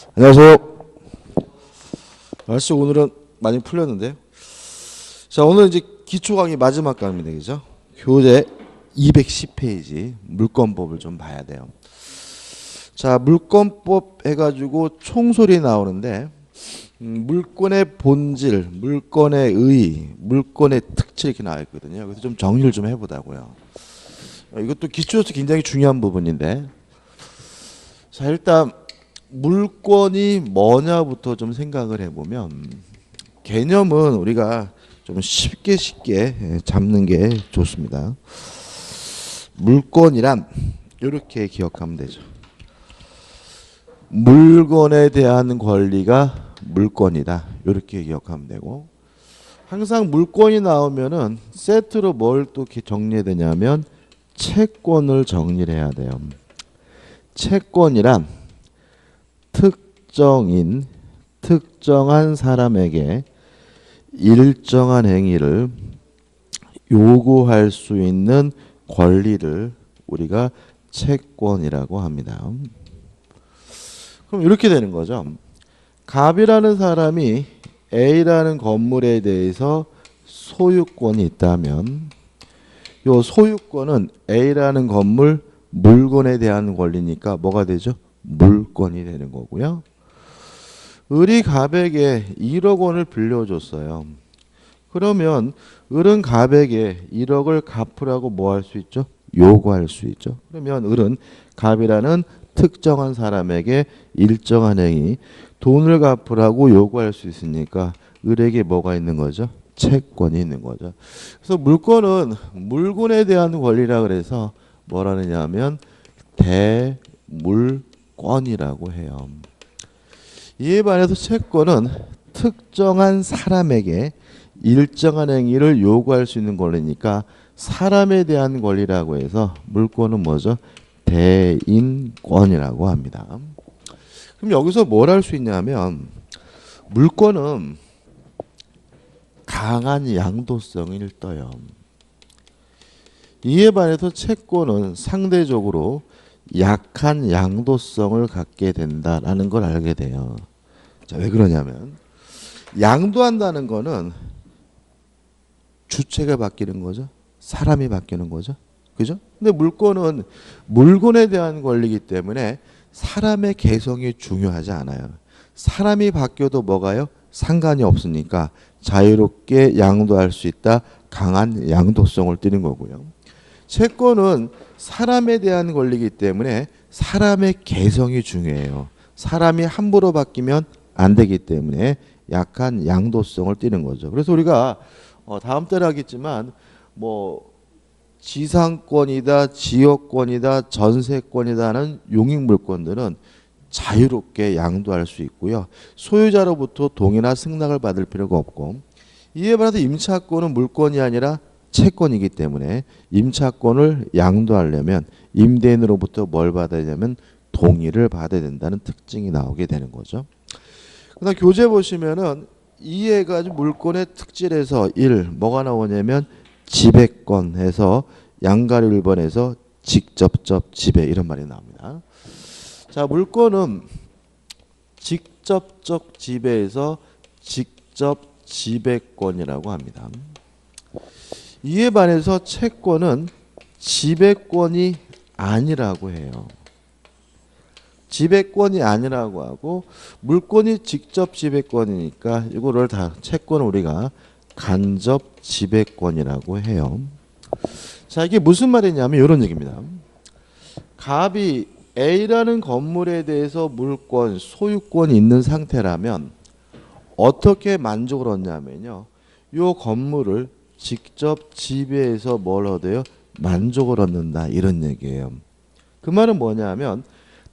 안녕하세요. 날씨 오늘은 많이 풀렸는데요. 자, 오늘 이제 기초 강의 마지막 강의입니다. 그죠? 교재 210페이지 물권법을 좀 봐야 돼요. 자, 물권법 해가지고 총소리 나오는데 물권의 본질, 물권의 의, 물권의 특질 이렇게 나와 있거든요. 그래서 좀 정리를 좀 해보자고요. 이것도 기초에서 굉장히 중요한 부분인데, 자, 일단 물권이 뭐냐부터 좀 생각을 해보면, 개념은 우리가 좀 쉽게 잡는 게 좋습니다. 물권이란 이렇게 기억하면 되죠. 물건에 대한 권리가 물권이다, 이렇게 기억하면 되고, 항상 물권이 나오면은 세트로 뭘 또 정리해야 되냐면 채권을 정리를 해야 돼요. 채권이란 특정한 사람에게 일정한 행위를 요구할 수 있는 권리를 우리가 채권이라고 합니다. 그럼 이렇게 되는 거죠. 갑이라는 사람이 A라는 건물에 대해서 소유권이 있다면, 요 소유권은 A라는 건물 물건에 대한 권리니까 뭐가 되죠? 물권이 되는 거고요. 을이 갑에게 1억 원을 빌려줬어요. 그러면 을은 갑에게 1억을 갚으라고 뭐 할 수 있죠? 요구할 수 있죠. 그러면 을은 갑이라는 특정한 사람에게 일정한 행위, 돈을 갚으라고 요구할 수 있으니까 을에게 뭐가 있는 거죠? 채권이 있는 거죠. 그래서 물권은 물건에 대한 권리라 그래서 뭐라느냐 하면 대물권이라고 해요. 이에 반해서 채권은 특정한 사람에게 일정한 행위를 요구할 수 있는 권리니까 사람에 대한 권리라고 해서 물권은 뭐죠? 대인권이라고 합니다. 그럼 여기서 뭘 할 수 있냐면, 물권은 강한 양도성을 떠요. 이에 반해서 채권은 상대적으로 약한 양도성을 갖게 된다라는 걸 알게 돼요. 자, 왜 그러냐면, 양도한다는 거는 주체가 바뀌는 거죠. 사람이 바뀌는 거죠. 그죠? 근데 물권은 물건에 대한 권리이기 때문에 사람의 개성이 중요하지 않아요. 사람이 바뀌어도 뭐가요? 상관이 없으니까 자유롭게 양도할 수 있다. 강한 양도성을 띠는 거고요. 채권은 사람에 대한 권리이기 때문에 사람의 개성이 중요해요. 사람이 함부로 바뀌면 안 되기 때문에 약한 양도성을 띠는 거죠. 그래서 우리가 다음 때는 하겠지만 뭐 지상권이다, 지역권이다, 전세권이다는 용익물권들은 자유롭게 양도할 수 있고요. 소유자로부터 동의나 승낙을 받을 필요가 없고, 이에 반해서 임차권은 물권이 아니라 채권이기 때문에 임차권을 양도하려면 임대인으로부터 뭘 받아야 되냐면 동의를 받아야 된다는 특징이 나오게 되는 거죠. 그다음 교재 보시면은 이해가 물권의 특질에서 1 뭐가 나오냐면 지배권에서 양가리 1번에서 직접적 지배 이런 말이 나옵니다. 자, 물권은 직접적 지배에서 직접 지배권이라고 합니다. 이에 반해서 채권은 지배권이 아니라고 해요. 지배권이 아니라고 하고, 물권이 직접 지배권이니까 이거를 다 채권을 우리가 간접 지배권이라고 해요. 자, 이게 무슨 말이냐면 이런 얘기입니다. 갑이 A라는 건물에 대해서 물권, 소유권이 있는 상태라면 어떻게 만족을 얻냐면요, 이 건물을 직접 지배해서 뭘 얻어요? 만족을 얻는다, 이런 얘기예요. 그 말은 뭐냐면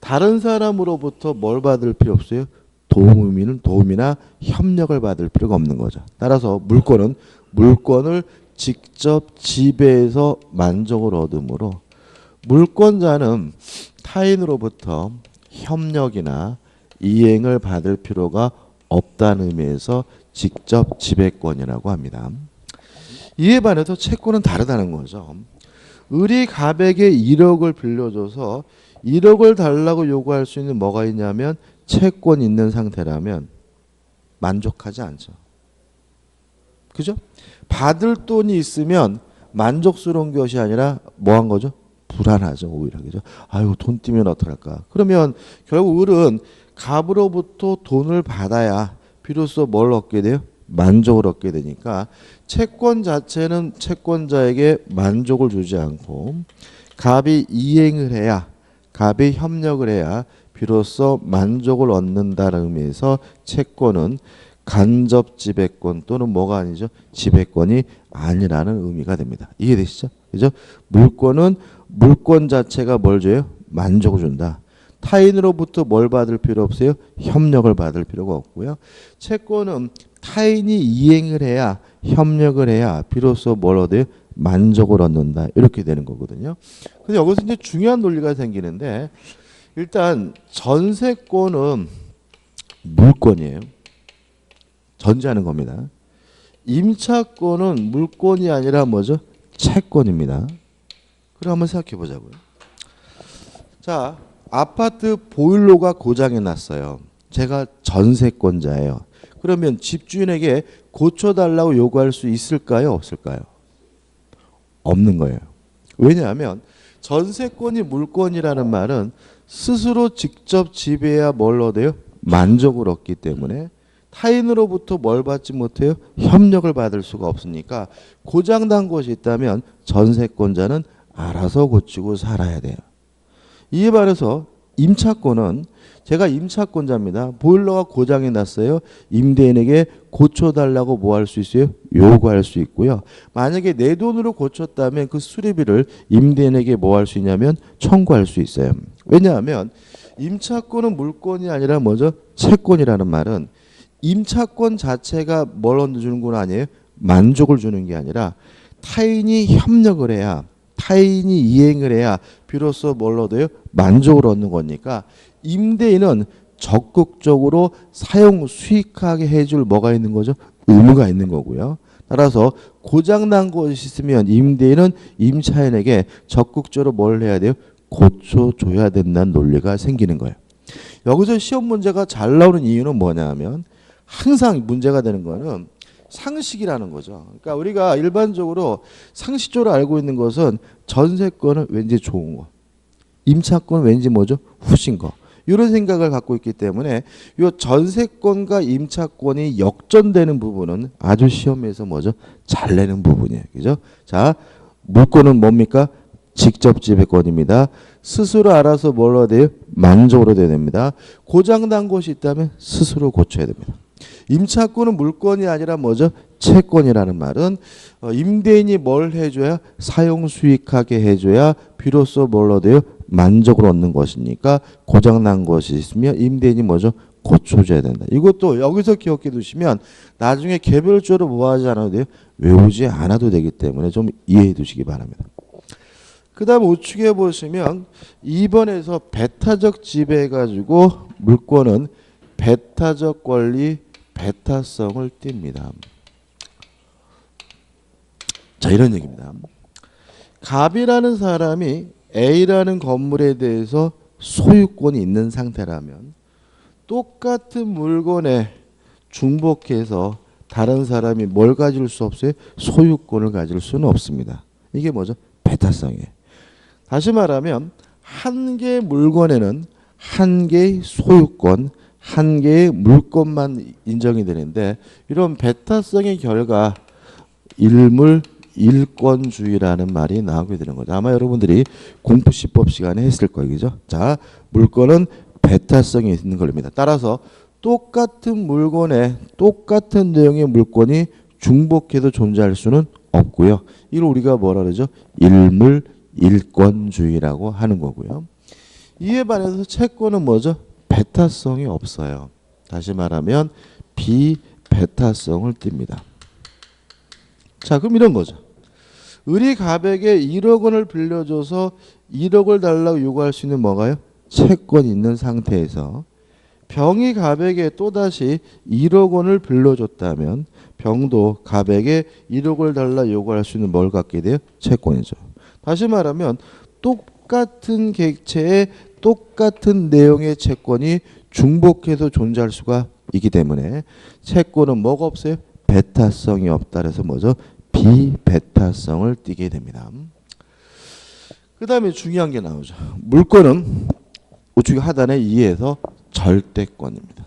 다른 사람으로부터 뭘 받을 필요 없어요? 도움이나 협력을 받을 필요가 없는 거죠. 따라서 물권은 물권을 직접 지배해서 만족을 얻으므로 물권자는 타인으로부터 협력이나 이행을 받을 필요가 없다는 의미에서 직접 지배권이라고 합니다. 이에 반해서 채권은 다르다는 거죠. 을이 갑에게 1억을 빌려줘서 1억을 달라고 요구할 수 있는 뭐가 있냐면 채권 있는 상태라면 만족하지 않죠. 그죠? 받을 돈이 있으면 만족스러운 것이 아니라 뭐 한 거죠? 불안하죠. 오히려. 그죠? 아유, 돈 뛰면 어떡할까? 그러면 결국 을은 갑으로부터 돈을 받아야 비로소 뭘 얻게 돼요? 만족을 얻게 되니까 채권 자체는 채권자에게 만족을 주지 않고 갑이 이행을 해야, 갑이 협력을 해야 비로소 만족을 얻는다는 의미에서 채권은 간접 지배권 또는 뭐가 아니죠? 지배권이 아니라는 의미가 됩니다. 이해되시죠? 그죠? 물권은 물권 자체가 뭘 줘요? 만족을 준다. 타인으로부터 뭘 받을 필요 없어요? 협력을 받을 필요가 없고요. 채권은 타인이 이행을 해야, 협력을 해야 비로소 뭘 얻어요? 만족을 얻는다. 이렇게 되는 거거든요. 근데 여기서 이제 중요한 논리가 생기는데, 일단 전세권은 물권이에요. 전제하는 겁니다. 임차권은 물권이 아니라 뭐죠? 채권입니다. 그럼 한번 생각해 보자고요. 자, 아파트 보일러가 고장이 났어요. 제가 전세권자예요. 그러면 집주인에게 고쳐달라고 요구할 수 있을까요? 없을까요? 없는 거예요. 왜냐하면 전세권이 물권이라는 말은 스스로 직접 지배해야 뭘 얻어요? 만족을 얻기 때문에 타인으로부터 뭘 받지 못해요? 협력을 받을 수가 없으니까 고장난 것이 있다면 전세권자는 알아서 고치고 살아야 돼요. 이에 반해서 임차권은 제가 임차권자입니다. 보일러가 고장이 났어요. 임대인에게 고쳐달라고 뭐 할 수 있어요? 요구할 수 있고요. 만약에 내 돈으로 고쳤다면 그 수리비를 임대인에게 뭐 할 수 있냐면 청구할 수 있어요. 왜냐하면 임차권은 물권이 아니라 뭐죠? 채권이라는 말은 임차권 자체가 뭘 얻어주는 건 아니에요? 만족을 주는 게 아니라 타인이 협력을 해야, 타인이 이행을 해야 비로소 뭘 얻어요? 만족을 얻는 거니까 임대인은 적극적으로 사용 수익하게 해줄 뭐가 있는 거죠? 의무가 있는 거고요. 따라서 고장난 것이 있으면 임대인은 임차인에게 적극적으로 뭘 해야 돼요? 고쳐줘야 된다는 논리가 생기는 거예요. 여기서 시험 문제가 잘 나오는 이유는 뭐냐 하면 항상 문제가 되는 거는 상식이라는 거죠. 그러니까 우리가 일반적으로 상식적으로 알고 있는 것은 전세권은 왠지 좋은 거, 임차권은 왠지 뭐죠? 후진 거. 이런 생각을 갖고 있기 때문에 이 전세권과 임차권이 역전되는 부분은 아주 시험에서 뭐죠? 잘 내는 부분이에요. 그죠? 자, 물권은 뭡니까? 직접 지배권입니다. 스스로 알아서 뭘 얻어야 돼요? 만족으로 돼야 됩니다. 고장난 것이 있다면 스스로 고쳐야 됩니다. 임차권은 물권이 아니라 뭐죠? 채권이라는 말은 임대인이 뭘 해줘야 사용 수익하게 해줘야 비로소 뭘 얻어요? 만족을 얻는 것이니까 고장난 것이 있으면 임대인이 뭐죠? 고쳐줘야 된다. 이것도 여기서 기억해 두시면 나중에 개별적으로 뭐 하지 않아도 돼요? 외우지 않아도 되기 때문에 좀 이해해 두시기 바랍니다. 그 다음 우측에 보시면 2번에서 배타적 지배해가지고 물권은 배타적 권리, 배타성을 띱니다. 자, 이런 얘기입니다. 갑이라는 사람이 A라는 건물에 대해서 소유권이 있는 상태라면 똑같은 물건에 중복해서 다른 사람이 뭘 가질 수 없어요? 소유권을 가질 수는 없습니다. 이게 뭐죠? 배타성이에요. 다시 말하면 한 개의 물건에는 한 개의 소유권, 한 개의 물건만 인정이 되는데 이런 배타성의 결과 일물 일권주의라는 말이 나오게 되는 거죠. 아마 여러분들이 공부시법 시간에 했을 거예요. 그죠? 자, 물건은 배타성이 있는 겁니다. 따라서 똑같은 물건에 똑같은 내용의 물건이 중복해도 존재할 수는 없고요. 이걸 우리가 뭐라 그러죠? 일물 일권주의라고 하는 거고요. 이에 반해서 채권은 뭐죠? 배타성이 없어요. 다시 말하면 비배타성을 띱니다. 자, 그럼 이런 거죠. 을이 갑에게 1억 원을 빌려줘서 1억을 달라고 요구할 수 있는 뭐가요? 채권이 있는 상태에서 병이 갑에게 또다시 1억 원을 빌려줬다면 병도 갑에게 1억을 달라 요구할 수 있는 뭘 갖게 돼요? 채권이죠. 다시 말하면 똑같은 객체에 똑같은 내용의 채권이 중복해서 존재할 수가 있기 때문에 채권은 뭐가 없어요? 배타성이 없다. 그래서 뭐죠? 비배타성을 띠게 됩니다. 그 다음에 중요한 게 나오죠. 물권은 우측 하단에 2에서 절대권입니다.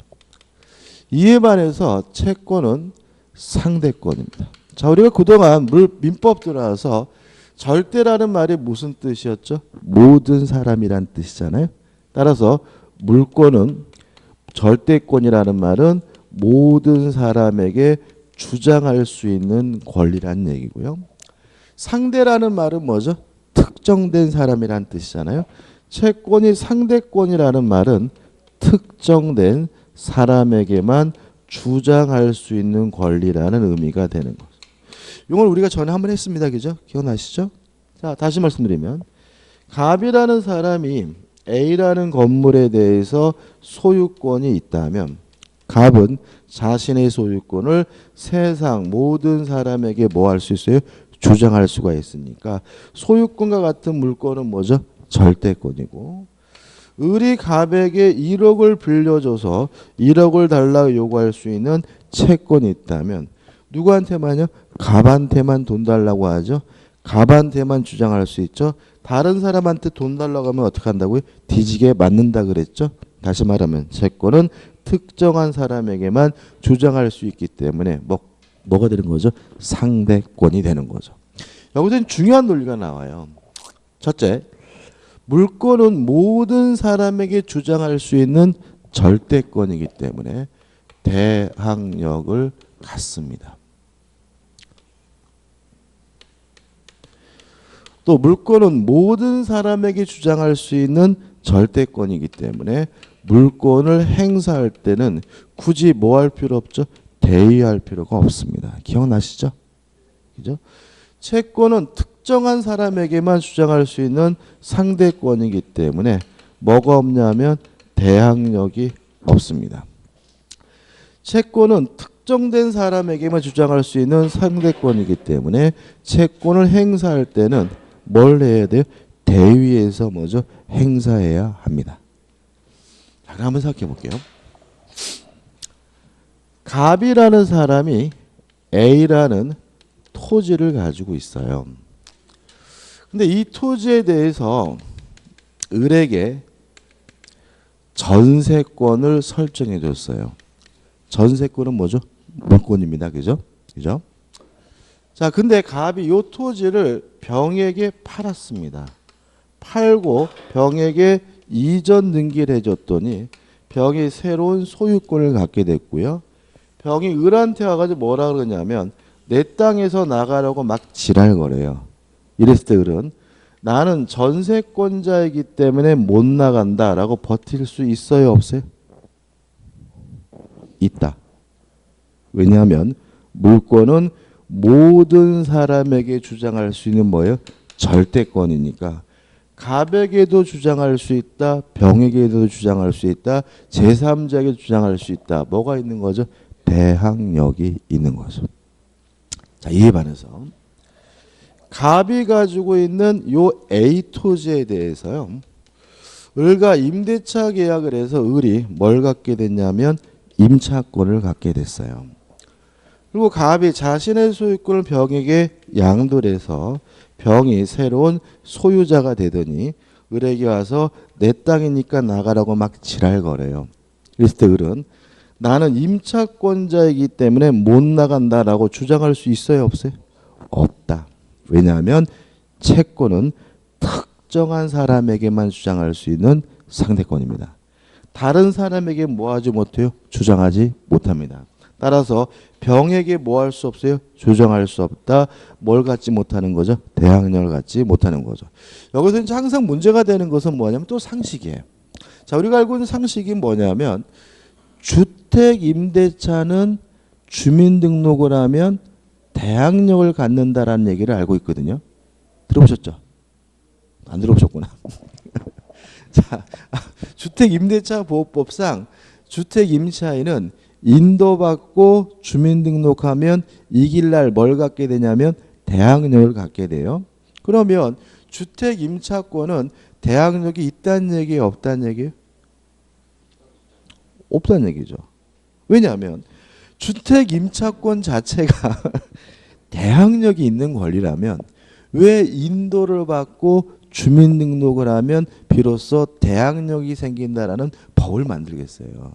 이에 반해서 채권은 상대권입니다. 자, 우리가 그동안 민법 들어와서 절대라는 말이 무슨 뜻이었죠? 모든 사람이란 뜻이잖아요. 따라서 물권은 절대권이라는 말은 모든 사람에게 주장할 수 있는 권리란 얘기고요. 상대라는 말은 뭐죠? 특정된 사람이란 뜻이잖아요. 채권이 상대권이라는 말은 특정된 사람에게만 주장할 수 있는 권리라는 의미가 되는 거죠. 이걸 우리가 전에 한번 했습니다. 그죠? 기억나시죠? 자, 다시 말씀드리면 갑이라는 사람이 A라는 건물에 대해서 소유권이 있다면 갑은 자신의 소유권을 세상 모든 사람에게 뭐 할 수 있어요? 주장할 수가 있으니까 소유권과 같은 물권은 뭐죠? 절대권이고, 을이 갑에게 1억을 빌려줘서 1억을 달라고 요구할 수 있는 채권이 있다면 누구한테만요? 갑한테만 돈 달라고 하죠. 갑한테만 주장할 수 있죠. 다른 사람한테 돈 달라고 하면 어떻게 한다고요? 뒤지게 맞는다 그랬죠. 다시 말하면 채권은 특정한 사람에게만 주장할 수 있기 때문에 뭐가 되는 거죠? 상대권이 되는 거죠. 여기서 중요한 논리가 나와요. 첫째, 물권은 모든 사람에게 주장할 수 있는 절대권이기 때문에 대항력을 갖습니다. 또 물권은 모든 사람에게 주장할 수 있는 절대권이기 때문에 물권을 행사할 때는 굳이 뭐 할 필요 없죠? 대의할 필요가 없습니다. 기억나시죠? 그죠? 채권은 특정한 사람에게만 주장할 수 있는 상대권이기 때문에 뭐가 없냐면 대항력이 없습니다. 채권은 특정된 사람에게만 주장할 수 있는 상대권이기 때문에 채권을 행사할 때는 뭘 해야 돼요? 대위에서 뭐죠? 행사해야 합니다. 자, 그럼 한번 생각해 볼게요. 갑이라는 사람이 A라는 토지를 가지고 있어요. 근데 이 토지에 대해서 을에게 전세권을 설정해 줬어요. 전세권은 뭐죠? 물권입니다. 그죠? 그죠? 자, 근데 갑이 이 토지를 병에게 팔았습니다. 팔고 병에게 이전 등기를 해줬더니 병이 새로운 소유권을 갖게 됐고요. 병이 을한테 와가지고 뭐라 그러냐면 내 땅에서 나가라고 막 지랄거려요. 이랬을 때 을은 나는 전세권자이기 때문에 못 나간다라고 버틸 수 있어요? 없어요? 있다. 왜냐하면 물권은 모든 사람에게 주장할 수 있는 뭐예요? 절대권이니까 갑에게도 주장할 수 있다. 병에게도 주장할 수 있다. 제3자에게도 주장할 수 있다. 뭐가 있는 거죠? 대항력이 있는 거죠. 자, 이에 반해서 갑이 가지고 있는 요 A 토지에 대해서요. 을과 임대차 계약을 해서 을이 뭘 갖게 됐냐면 임차권을 갖게 됐어요. 그리고 갑이 자신의 소유권을 병에게 양도를 해서 병이 새로운 소유자가 되더니 을에게 와서 내 땅이니까 나가라고 막 지랄거려요. 그랬을 때 을은 나는 임차권자이기 때문에 못 나간다라고 주장할 수 있어요? 없어요? 없다. 왜냐하면 채권은 특정한 사람에게만 주장할 수 있는 상대권입니다. 다른 사람에게 뭐 하지 못해요? 주장하지 못합니다. 따라서 병에게 뭐 할 수 없어요? 주장할 수 없다. 뭘 갖지 못하는 거죠? 대항력을 갖지 못하는 거죠. 여기서 이제 항상 문제가 되는 것은 뭐냐면 또 상식이에요. 자, 우리가 알고 있는 상식이 뭐냐면 주택 임대차는 주민등록을 하면 대항력을 갖는다라는 얘기를 알고 있거든요. 들어보셨죠? 안 들어보셨구나. 자, 주택 임대차 보호법상 주택 임차인은 인도받고 주민등록하면 이길날 뭘 갖게 되냐면 대항력을 갖게 돼요. 그러면 주택 임차권은 대항력이 있다는 얘기예요, 없다는 얘기예요? 없다는 얘기죠. 왜냐하면 주택 임차권 자체가 대항력이 있는 권리라면 왜 인도를 받고 주민등록을 하면 비로소 대항력이 생긴다라는 법을 만들겠어요.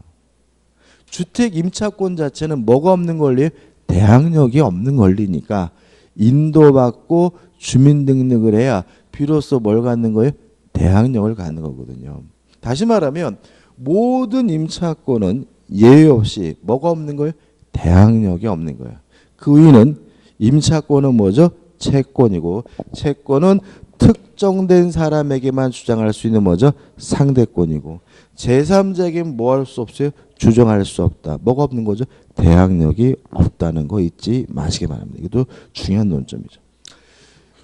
주택 임차권 자체는 뭐가 없는 권리예요? 대항력이 없는 권리니까 인도받고 주민등록을 해야 비로소 뭘 갖는 거예요? 대항력을 갖는 거거든요. 다시 말하면 모든 임차권은 예외 없이 뭐가 없는 거예요? 대항력이 없는 거예요. 그 의미는 임차권은 뭐죠? 채권이고 채권은 특정된 사람에게만 주장할 수 있는 뭐죠? 상대권이고 제3자에게는 뭐 할 수 없어요? 주장할 수 없다. 뭐가 없는 거죠? 대항력이 없다는 거 잊지 마시기 바랍니다. 이것도 중요한 논점이죠.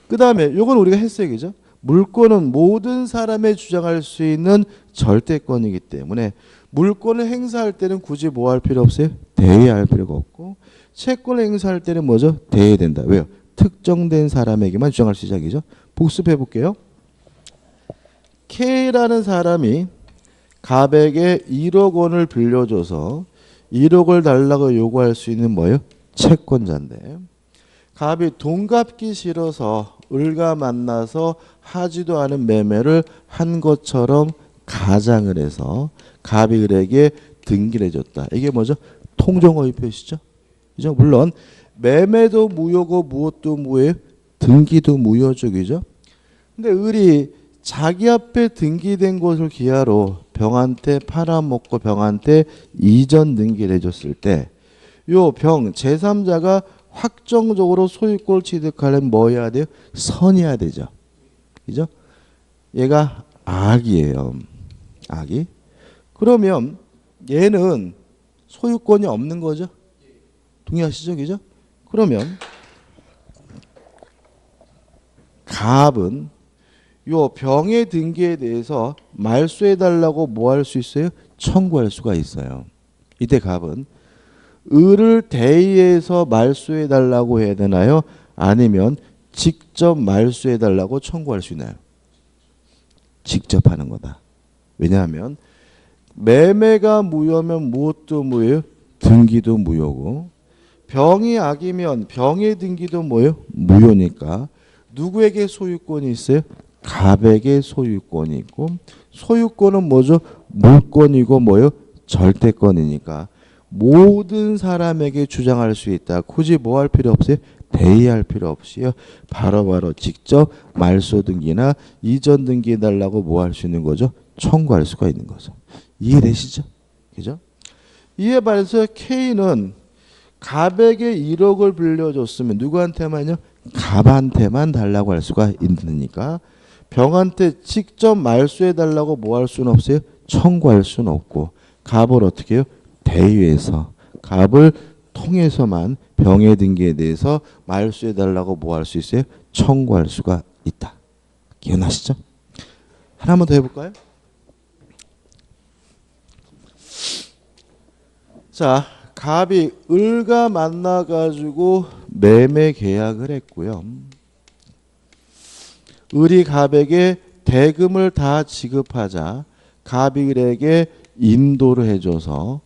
그 다음에 이건 우리가 했어요. 그죠? 물권은 모든 사람의 주장할 수 있는 절대권이기 때문에 물권을 행사할 때는 굳이 뭐 할 필요 없어요? 대의할 필요가 없고 채권을 행사할 때는 뭐죠? 대의된다. 왜요? 특정된 사람에게만 주장할 수 있죠. 복습해 볼게요. K라는 사람이 갑에게 1억 원을 빌려줘서 1억을 달라고 요구할 수 있는 뭐예요? 채권자인데 갑이 돈 갚기 싫어서 을과 만나서 하지도 않은 매매를 한 것처럼 가장을 해서 갑이 을에게 등기를 해줬다. 이게 뭐죠? 통정허위 표시죠. 그죠? 물론 매매도 무효고 무엇도 무효예요? 등기도 무효적이죠. 근데 을이 자기 앞에 등기된 것을 기하로 병한테 팔아먹고 병한테 이전 등기를 해줬을 때 요 병 제3자가 확정적으로 소유권을 취득하려면 뭐 해야 돼요? 선해야 되죠. 그죠? 얘가 악이에요. 악이. 그러면 얘는 소유권이 없는 거죠. 동의하시죠? 그죠? 그러면 갑은 요 병의 등기에 대해서 말소해달라고 뭐 할 수 있어요? 청구할 수가 있어요. 이때 갑은 을을 대의해서 말소해달라고 해야 되나요? 아니면 직접 말소해달라고 청구할 수 있나요? 직접 하는 거다. 왜냐하면 매매가 무효면 무엇도 무효예요? 등기도 무효고 병이 악이면 병의 등기도 뭐예요? 무효니까 누구에게 소유권이 있어요? 갑에게 소유권이 있고 소유권은 뭐죠? 물권이고 뭐예요? 절대권이니까 모든 사람에게 주장할 수 있다. 굳이 뭐 할 필요 없어요? 대의할 필요 없이요. 바로바로 직접 말소 등기나 이전 등기 해달라고 뭐 할 수 있는 거죠? 청구할 수가 있는 거죠. 이해되시죠? 그죠? 이에 반해서 K는 갑에게 1억을 빌려줬으면 누구한테만요? 갑한테만 달라고 할 수가 있으니까 병한테 직접 말소해달라고 뭐 할 수는 없어요? 청구할 수는 없고 갑을 어떻게 해요? 대의해서 갑을 통해서만 병의 등기에 대해서 말소해달라고 뭐 할 수 있어요? 청구할 수가 있다. 기억나시죠? 하나만 더 해볼까요? 자, 갑이 을과 만나가지고 매매 계약을 했고요. 을이 갑에게 대금을 다 지급하자 갑이 을에게 인도를 해줘서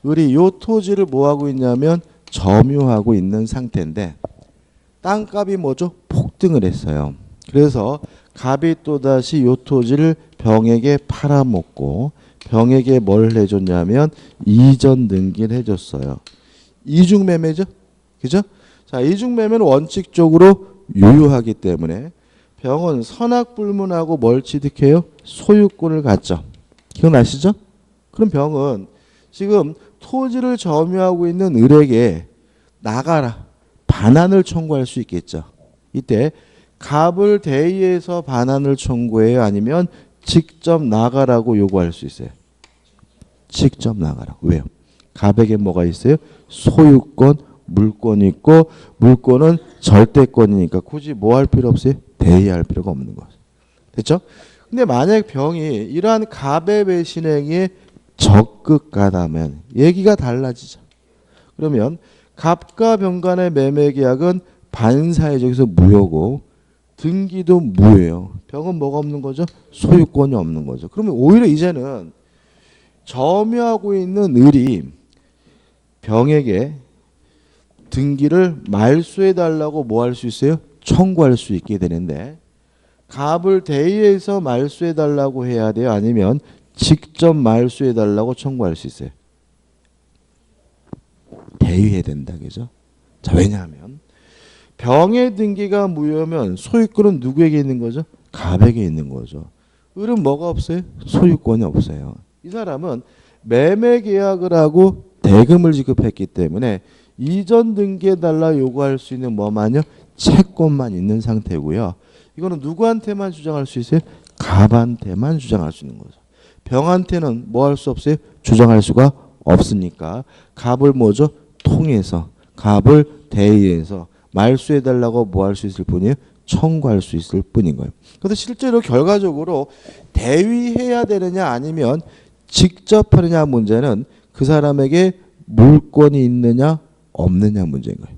을이 요 토지를 뭐하고 있냐면 점유하고 있는 상태인데 땅값이 뭐죠? 폭등을 했어요. 그래서 갑이 또다시 요 토지를 병에게 팔아먹고 병에게 뭘 해줬냐면 이전 등기를 해줬어요. 이중매매죠? 그죠? 자, 이중매매는 원칙적으로 유효하기 때문에 병은 선악불문하고 뭘 취득해요? 소유권을 갖죠. 기억나시죠? 그럼 병은 지금 토지를 점유하고 있는 을에게 나가라. 반환을 청구할 수 있겠죠. 이때 갑을 대의해서 반환을 청구해요? 아니면 직접 나가라고 요구할 수 있어요? 직접 나가라고. 왜요? 갑에게 뭐가 있어요? 소유권, 물권이 있고 물권은 절대권이니까 굳이 뭐 할 필요 없어요? 대의할 필요가 없는 거죠. 됐죠? 근데 만약 병이 이러한 갑의 배신 행위에 적극가다면 얘기가 달라지죠. 그러면 갑과 병 간의 매매 계약은 반사회적에서 무효고 등기도 무예요. 병은 뭐가 없는 거죠? 소유권이 없는 거죠. 그러면 오히려 이제는 점유하고 있는 을이 병에게 등기를 말소해 달라고 뭐 할 수 있어요? 청구할 수 있게 되는데 갑을 대의해서 말소해 달라고 해야 돼요? 아니면 직접 말소해 달라고 청구할 수 있어요? 대의해야 된다. 그죠? 자, 왜냐하면 병의 등기가 무효면 소유권은 누구에게 있는 거죠? 갑에게 있는 거죠. 을은 뭐가 없어요? 소유권이 없어요. 이 사람은 매매 계약을 하고 대금을 지급했기 때문에 이전 등기해달라 요구할 수 있는 뭐만요? 채권만 있는 상태고요. 이거는 누구한테만 주장할 수 있어요? 갑한테만 주장할 수 있는 거죠. 병한테는 뭐 할 수 없어요? 주장할 수가 없으니까 갑을 뭐죠? 통해서 갑을 대의해서 말소해달라고 뭐 할 수 있을 뿐이에요? 청구할 수 있을 뿐인 거예요. 그런데 실제로 결과적으로 대위해야 되느냐 아니면 직접 하느냐 문제는 그 사람에게 물권이 있느냐 없느냐 문제인 거예요.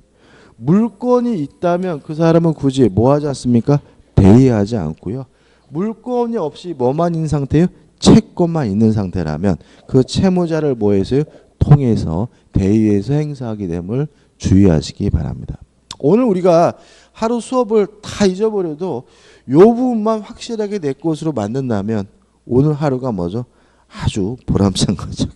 물권이 있다면 그 사람은 굳이 뭐 하지 않습니까? 대의하지 않고요. 물권이 없이 뭐만 있는 상태예요? 채권만 있는 상태라면 그 채무자를 뭐 해서요? 통해서 대의해서 행사하게 됨을 주의하시기 바랍니다. 오늘 우리가 하루 수업을 다 잊어버려도 이 부분만 확실하게 내 것으로 만든다면 오늘 하루가 뭐죠? 아주 보람찬 거죠.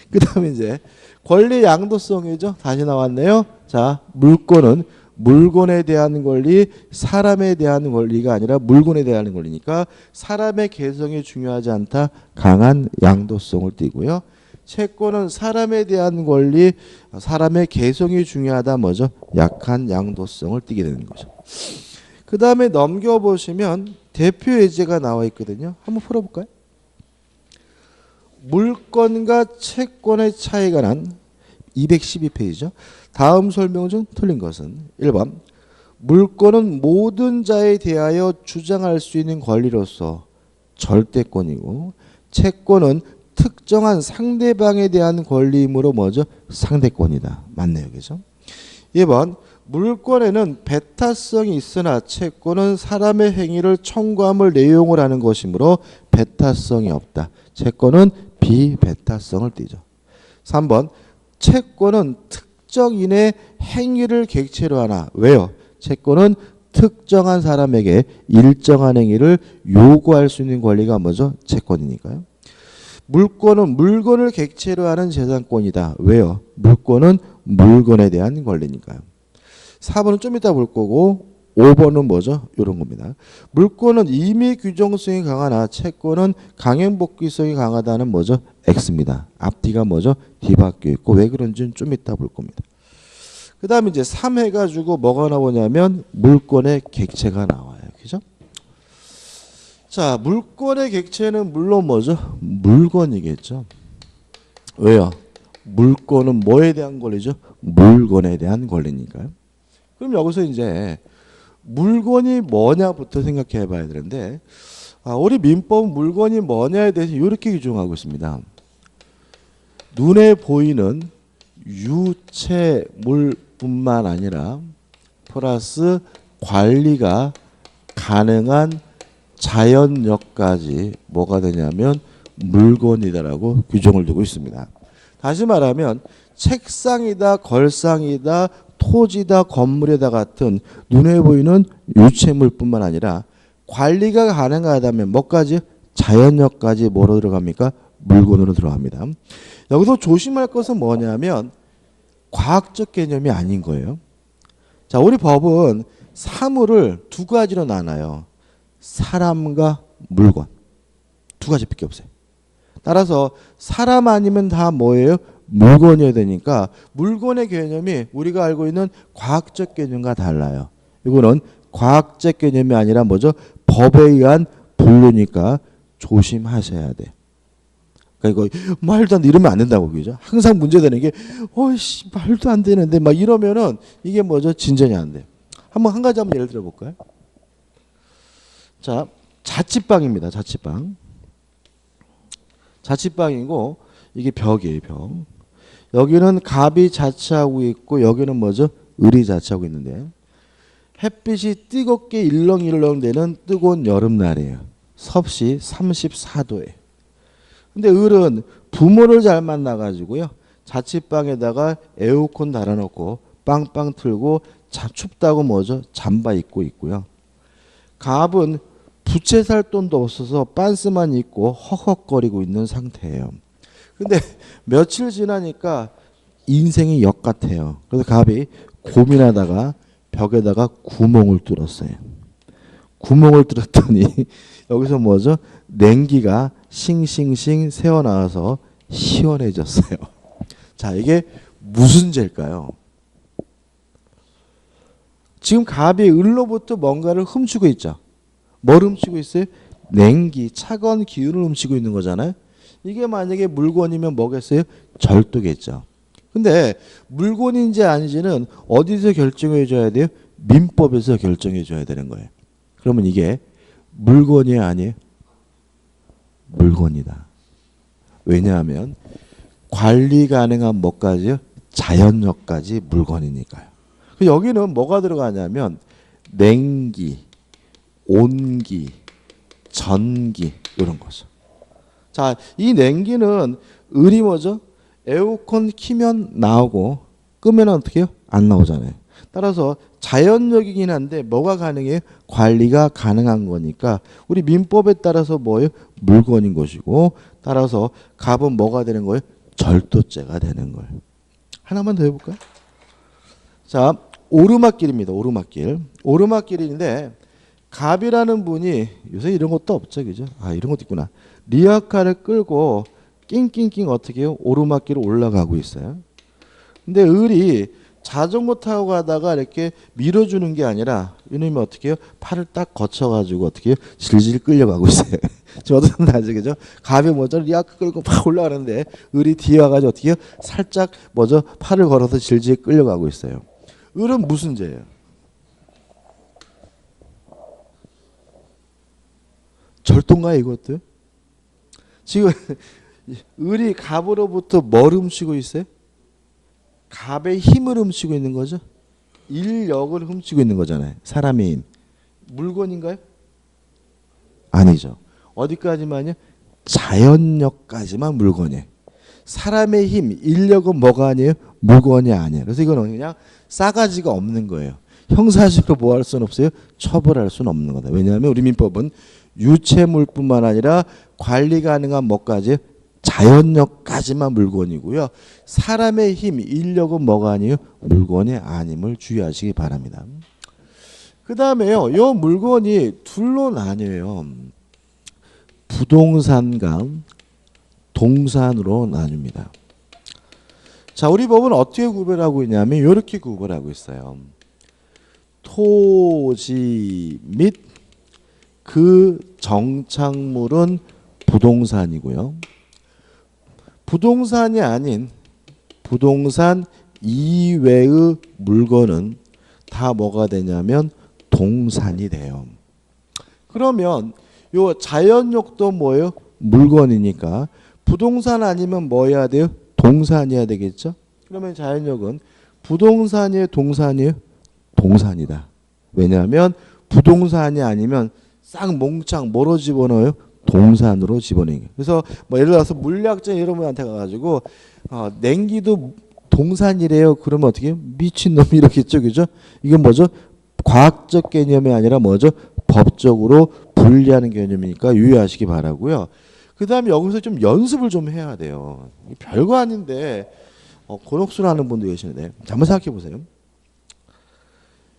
그 다음에 이제 권리 양도성이죠. 다시 나왔네요. 자, 물권은 물건에 대한 권리, 사람에 대한 권리가 아니라 물건에 대한 권리니까 사람의 개성이 중요하지 않다. 강한 양도성을 띠고요. 채권은 사람에 대한 권리, 사람의 개성이 중요하다. 뭐죠? 약한 양도성을 띠게 되는 거죠. 그 다음에 넘겨보시면 대표 예제가 나와 있거든요. 한번 풀어볼까요? 물건과 채권의 차이가 난 212페이지죠. 다음 설명 중 틀린 것은 1번 물건은 모든 자에 대하여 주장할 수 있는 권리로서 절대권이고 채권은 특정한 상대방에 대한 권리이므로 뭐죠? 상대권이다. 맞네요. 그죠? 2번 물권에는 배타성이 있으나 채권은 사람의 행위를 청구함을 내용을 하는 것이므로 배타성이 없다. 채권은 비배타성을 띠죠. 3번 채권은 특정인의 행위를 객체로 하나. 왜요? 채권은 특정한 사람에게 일정한 행위를 요구할 수 있는 권리가 뭐죠? 채권이니까요. 물권은 물건을 객체로 하는 재산권이다. 왜요? 물권은 물건에 대한 권리니까요. 4번은 좀 이따 볼 거고 5번은 뭐죠? 이런 겁니다. 물권은 임의 규정성이 강하나 채권은 강행복귀성이 강하다는 뭐죠? X입니다. 앞뒤가 뭐죠? 뒤바뀌어 있고 왜 그런지는 좀 이따 볼 겁니다. 그 다음에 이제 3 해가지고 뭐가 나오냐면 물권의 객체가 나와요. 그죠? 자, 물권의 객체는 물론 뭐죠? 물건이겠죠. 왜요? 물권은 뭐에 대한 권리죠? 물건에 대한 권리니까요. 그럼 여기서 이제 물건이 뭐냐부터 생각해 봐야 되는데 우리 민법은 물건이 뭐냐에 대해서 이렇게 규정하고 있습니다. 눈에 보이는 유체물뿐만 아니라 플러스 관리가 가능한 자연력까지 뭐가 되냐면 물건이다라고 규정을 두고 있습니다. 다시 말하면 책상이다, 걸상이다, 토지다, 건물이다 같은 눈에 보이는 유체물뿐만 아니라 관리가 가능하다면 뭐까지? 자연력까지 뭐로 들어갑니까? 물건으로 들어갑니다. 여기서 조심할 것은 뭐냐면 과학적 개념이 아닌 거예요. 자, 우리 법은 사물을 두 가지로 나눠요. 사람과 물건. 두 가지밖에 없어요. 따라서 사람 아니면 다 뭐예요? 물건이어야 되니까 물건의 개념이 우리가 알고 있는 과학적 개념과 달라요. 이거는 과학적 개념이 아니라 뭐죠? 법에 의한 분류니까 조심하셔야 돼. 그러니까 이거 말도 안 돼 이러면 안 된다고 그죠? 항상 문제되는 게 어이씨 말도 안 되는데 막 이러면은 이게 뭐죠? 진전이 안 돼. 한 가지 예를 들어 볼까요? 자, 자취방입니다. 자취방. 자취방이고 이게 벽이에요. 벽. 여기는 갑이 자취하고 있고 여기는 뭐죠? 을이 자취하고 있는데 햇빛이 뜨겁게 일렁일렁 되는 뜨거운 여름날이에요. 섭씨 34도에. 근데 을은 부모를 잘 만나가지고요. 자취방에다가 에어컨 달아놓고 빵빵 틀고 춥다고 뭐죠? 잠바 입고 있고요. 갑은 부채 살 돈도 없어서 빤스만 입고 헉헉거리고 있는 상태예요. 근데 며칠 지나니까 인생이 역 같아요. 그래서 갑이 고민하다가 벽에다가 구멍을 뚫었어요. 구멍을 뚫었더니 여기서 뭐죠? 냉기가 싱싱싱 새어나와서 시원해졌어요. 자, 이게 무슨 죄일까요? 지금 갑이 을로부터 뭔가를 훔치고 있죠. 뭘 훔치고 있어요? 냉기, 차가운 기운을 훔치고 있는 거잖아요. 이게 만약에 물건이면 뭐겠어요? 절도겠죠. 근데 물건인지 아닌지는 어디서 결정해 줘야 돼요? 민법에서 결정해 줘야 되는 거예요. 그러면 이게 물건이 아니에요? 물건이다. 왜냐하면 관리 가능한 뭐까지요? 자연력까지 물건이니까요. 여기는 뭐가 들어가냐면 냉기, 온기, 전기 이런 거죠. 자, 이 냉기는 을이 뭐죠? 에어컨 키면 나오고 끄면 어떻게 해요? 안 나오잖아요. 따라서 자연력이긴 한데 뭐가 가능해요? 관리가 가능한 거니까 우리 민법에 따라서 뭐예요? 물건인 것이고 따라서 갑은 뭐가 되는 거예요? 절도죄가 되는 거예요. 하나만 더 해볼까요? 자, 오르막길입니다. 오르막길. 오르막길인데 갑이라는 분이 요새 이런 것도 없죠, 그죠? 아, 이런 것도 있구나. 리아카를 끌고 낑낑낑 어떻게 해요? 오르막길을 올라가고 있어요. 근데 을이 자전거 타고 가다가 이렇게 밀어주는 게 아니라 이놈이 어떻게 해요? 팔을 딱 거쳐가지고 어떻게 해요? 질질 끌려가고 있어요. 지금 어떤 나지, 그죠? 갑이 뭐죠? 리아카 끌고 팍 올라가는데 을이 뒤에 와가지고 어떻게 해요? 살짝 뭐죠? 팔을 걸어서 질질 끌려가고 있어요. 을은 무슨 죄예요? 절도인가요, 이것도? 지금 을이 갑으로부터 뭘 훔치고 있어요? 갑의 힘을 훔치고 있는 거죠. 인력을 훔치고 있는 거잖아요. 사람의 힘. 물건인가요? 아니죠. 어디까지만요? 자연력까지만 물건이에요. 사람의 힘, 인력은 뭐가 아니에요? 물건이 아니에요. 그래서 이거는 그냥 싸가지가 없는 거예요. 형사적으로 뭐 할 수는 없어요? 처벌할 수는 없는 거다. 왜냐하면 우리 민법은 유체물뿐만 아니라 관리 가능한 뭐까지? 자연력까지만 물건이고요. 사람의 힘, 인력은 뭐가 아니에요? 물건이 아님을 주의하시기 바랍니다. 그 다음에요. 이 물건이 둘로 나뉘어요. 부동산과 동산으로 나뉩니다. 자, 우리 법은 어떻게 구별하고 있냐면 이렇게 구별하고 있어요. 토지 및 그 정착물은 부동산이고요. 부동산이 아닌 부동산 이외의 물건은 다 뭐가 되냐면 동산이 돼요. 그러면 요 자연력도 뭐예요? 물건이니까 부동산 아니면 뭐 해야 돼요? 동산이어야 되겠죠? 그러면 자연력은 부동산이에요? 동산이에요? 동산이다. 왜냐하면 부동산이 아니면 싹 몽창 뭐로 집어넣어요? 동산으로 집어넣는 거예요. 그래서 뭐 예를 들어서 물리학자 이런 분한테 가가지고 냉기도 동산이래요. 그러면 어떻게 해요? 미친놈이 이렇겠죠, 그죠? 이건 뭐죠? 과학적 개념이 아니라 뭐죠? 법적으로 분리하는 개념이니까 유의하시기 바라고요. 그 다음에 여기서 좀 연습을 좀 해야 돼요. 별거 아닌데 곤혹스러워 하는 분도 계시는데 한번 생각해 보세요.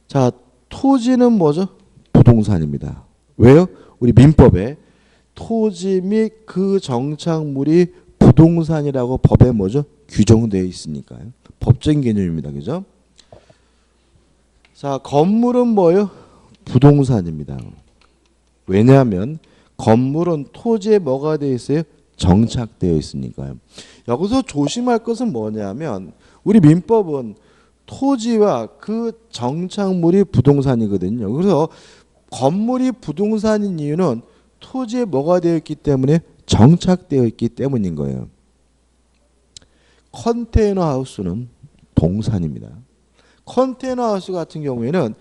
자, 토지는 뭐죠? 부동산입니다. 왜요? 우리 민법에 토지 및 그 정착물이 부동산이라고 법에 뭐죠? 규정되어 있으니까요. 법적인 개념입니다. 그죠? 자, 건물은 뭐예요? 부동산입니다. 왜냐하면 건물은 토지에 뭐가 되어 있어요? 정착되어 있으니까요. 여기서 조심할 것은 뭐냐면 우리 민법은 토지와 그 정착물이 부동산이거든요. 그래서 건물이 부동산인 이유는 토지에 뭐가 되어 있기 때문에 정착되어 있기 때문인 거예요. 컨테이너 하우스는 동산입니다. 컨테이너 하우스 같은 경우에는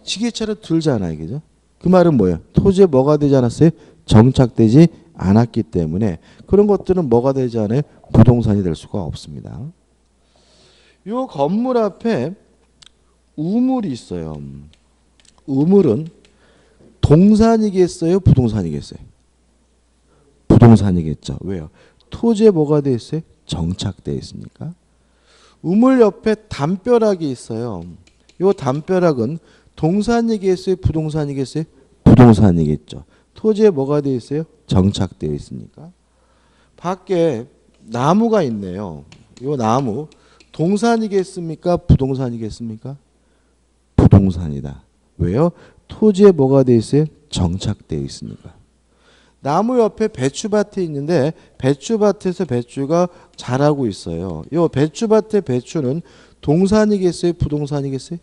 지게차를 들잖아요. 그죠? 그 말은 뭐예요? 토지에 뭐가 되지 않았어요? 정착되지 않았기 때문에 그런 것들은 뭐가 되지 않아요? 부동산이 될 수가 없습니다. 요 건물 앞에 우물이 있어요. 우물은 동산이겠어요? 부동산이겠어요? 부동산이겠죠. 왜요? 토지에 뭐가 되어 있어요? 정착되어 있으니까. 우물 옆에 담벼락이 있어요. 요 담벼락은 동산이겠어요? 부동산이겠어요? 부동산이겠죠. 토지에 뭐가 되어 있어요? 정착되어 있으니까. 밖에 나무가 있네요. 요 나무 동산이겠습니까? 부동산이겠습니까? 부동산이다. 왜요? 토지에 뭐가 되어 있어요? 정착되어 있으니까. 나무 옆에 배추밭이 있는데 배추밭에서 배추가 자라고 있어요. 요 배추밭의 배추는 동산이겠어요? 부동산이겠어요?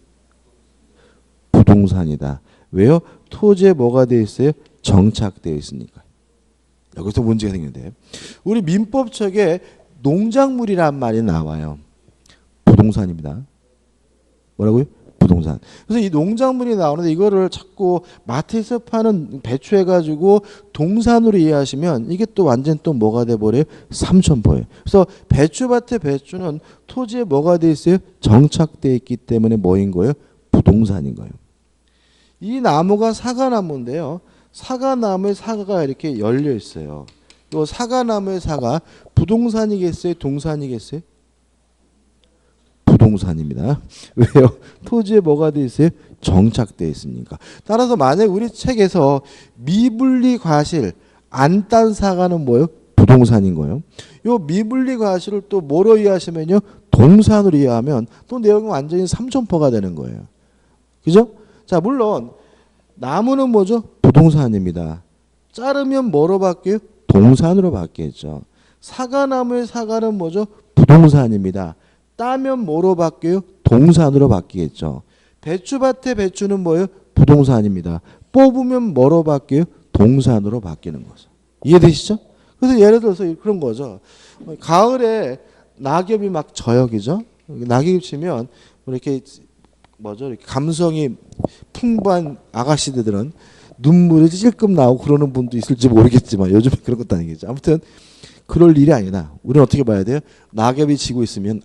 부동산이다. 왜요? 토지에 뭐가 되어 있어요? 정착되어 있으니까. 여기서 문제가 생긴데 우리 민법책에 농작물이란 말이 나와요. 부동산입니다. 뭐라고요? 부동산. 그래서 이 농작물이 나오는데 이거를 자꾸 마트에서 파는 배추 해가지고 동산으로 이해하시면 이게 또 완전 또 뭐가 돼버려요? 삼천포예요. 그래서 배추밭의 배추는 토지에 뭐가 돼 있어요? 정착되어 있기 때문에 뭐인 거예요? 부동산인 거예요. 이 나무가 사과나무인데요. 사과나무에 사과가 이렇게 열려 있어요. 이 사과나무의 사과 부동산이겠어요? 동산이겠어요? 부동산입니다. 왜요? 토지에 뭐가 돼 있어요? 정착되어 있으니까. 따라서 만약 우리 책에서 미분리 과실 안 딴 사과는 뭐예요? 부동산인 거예요. 요 미분리 과실을 또 뭐로 이해하시면요? 동산으로 이해하면 또 내용이 완전히 삼천포가 되는 거예요. 그죠? 자, 물론 나무는 뭐죠? 부동산입니다. 자르면 뭐로 바뀌어요? 동산으로 바뀌겠죠. 사과나무의 사과는 뭐죠? 부동산입니다. 따면 뭐로 바뀌어요? 동산으로 바뀌겠죠. 배추밭의 배추는 뭐예요? 부동산입니다. 뽑으면 뭐로 바뀌어요? 동산으로 바뀌는 거죠. 이해되시죠? 그래서 예를 들어서 그런 거죠. 가을에 낙엽이 막 져요, 그죠? 낙엽이 치면 이렇게 뭐죠? 이렇게 감성이 풍부한 아가씨들은 눈물이 찔끔 나오고 그러는 분도 있을지 모르겠지만 요즘에 그런 것도 아니겠죠. 아무튼 그럴 일이 아니다. 우리는 어떻게 봐야 돼요? 낙엽이 지고 있으면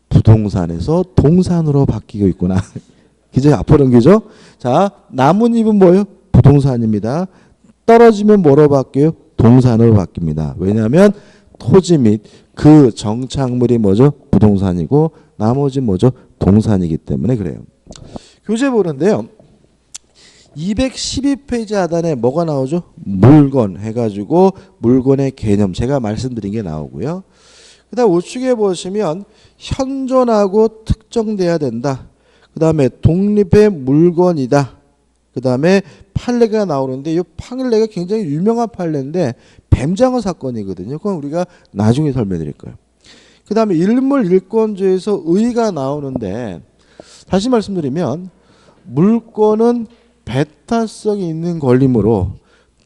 부동산에서 동산으로 바뀌고 있구나. 그죠? 앞으로는 그죠? 자, 나뭇잎은 뭐예요? 부동산입니다. 떨어지면 뭐로 바뀌어요? 동산으로 바뀝니다. 왜냐하면 토지 및 그 정착물이 뭐죠? 부동산이고 나머지 뭐죠? 동산이기 때문에 그래요. 교재 보는데요. 212페이지 하단에 뭐가 나오죠? 물건 해가지고 물건의 개념 제가 말씀드린 게 나오고요. 그 다음 우측에 보시면 현존하고 특정돼야 된다. 그 다음에 독립의 물건이다. 그 다음에 판례가 나오는데 이 판례가 굉장히 유명한 판례인데 뱀장어 사건이거든요. 그건 우리가 나중에 설명드릴 거예요. 그 다음에 일물 일권주에서 의의가 나오는데 다시 말씀드리면 물권은 배타성이 있는 권리므로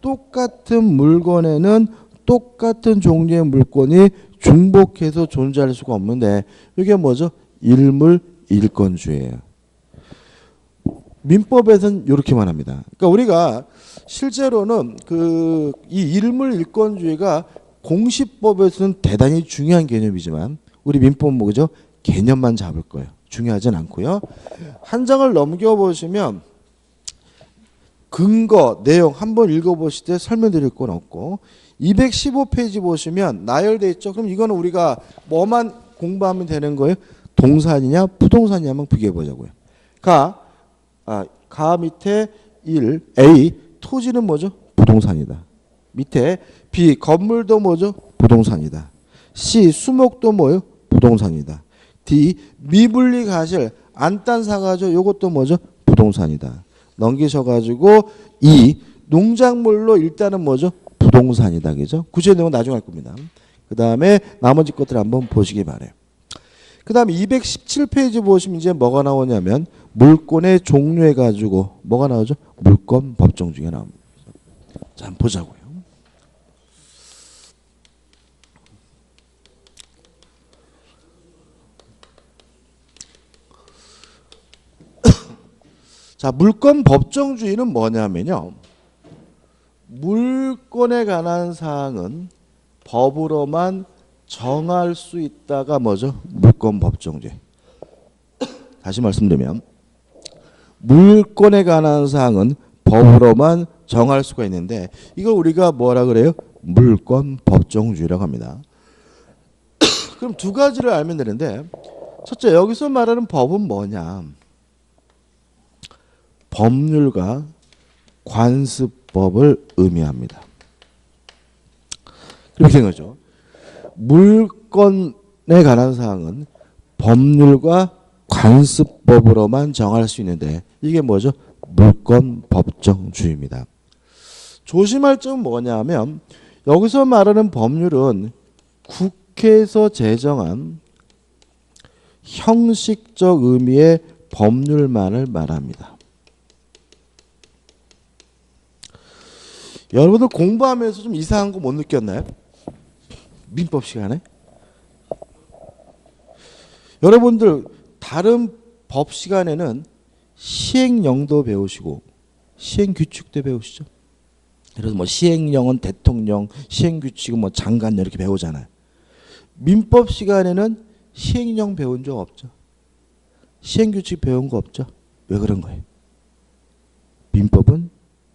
똑같은 물건에는 똑같은 종류의 물건이 중복해서 존재할 수가 없는데 이게 뭐죠? 일물 일권주예요. 민법에서는 이렇게만 합니다. 그러니까 우리가 실제로는 이 일물 일권주의가 공시법에서는 대단히 중요한 개념이지만 우리 민법 뭐죠? 개념만 잡을 거예요. 중요하진 않고요. 한 장을 넘겨보시면 근거, 내용 한번 읽어보실 때 설명드릴 건 없고 215페이지 보시면 나열돼 있죠. 그럼 이거는 우리가 뭐만 공부하면 되는 거예요? 동산이냐 부동산이냐만 비교해 보자고요. 가 밑에 1, A 토지는 뭐죠? 부동산이다. 밑에 B 건물도 뭐죠? 부동산이다. C 수목도 뭐요? 부동산이다. D 미분리 과실 안 딴 사과죠. 요것도 뭐죠? 부동산이다. 넘기셔가지고 이 농작물로 일단은 뭐죠? 부동산이다. 그죠? 구체적 내용은 나중에 할 겁니다. 그 다음에 나머지 것들 한번 보시기 바래요. 그 다음에 217페이지 보시면 이제 뭐가 나오냐면 물권의 종류 해가지고 뭐가 나오죠? 물권 법정 중에 나옵니다. 자, 한번 보자고요. 자, 물권 법정주의는 뭐냐면요. 물권에 관한 사항은 법으로만 정할 수 있다가 뭐죠? 물권 법정주의. 다시 말씀드리면 물권에 관한 사항은 법으로만 정할 수가 있는데 이걸 우리가 뭐라 그래요? 물권 법정주의라고 합니다. 그럼 두 가지를 알면 되는데 첫째, 여기서 말하는 법은 뭐냐? 법률과 관습법을 의미합니다. 그렇게 된 거죠. 물권에 관한 사항은 법률과 관습법으로만 정할 수 있는데 이게 뭐죠? 물권 법정주의입니다. 조심할 점은 뭐냐면 여기서 말하는 법률은 국회에서 제정한 형식적 의미의 법률만을 말합니다. 여러분들 공부하면서 좀 이상한 거 못 느꼈나요? 민법 시간에? 여러분들 다른 법 시간에는 시행령도 배우시고 시행규칙도 배우시죠. 그래서 뭐 시행령은 대통령, 시행규칙은 뭐 장관 이렇게 배우잖아요. 민법 시간에는 시행령 배운 적 없죠. 시행규칙 배운 거 없죠. 왜 그런 거예요? 민법은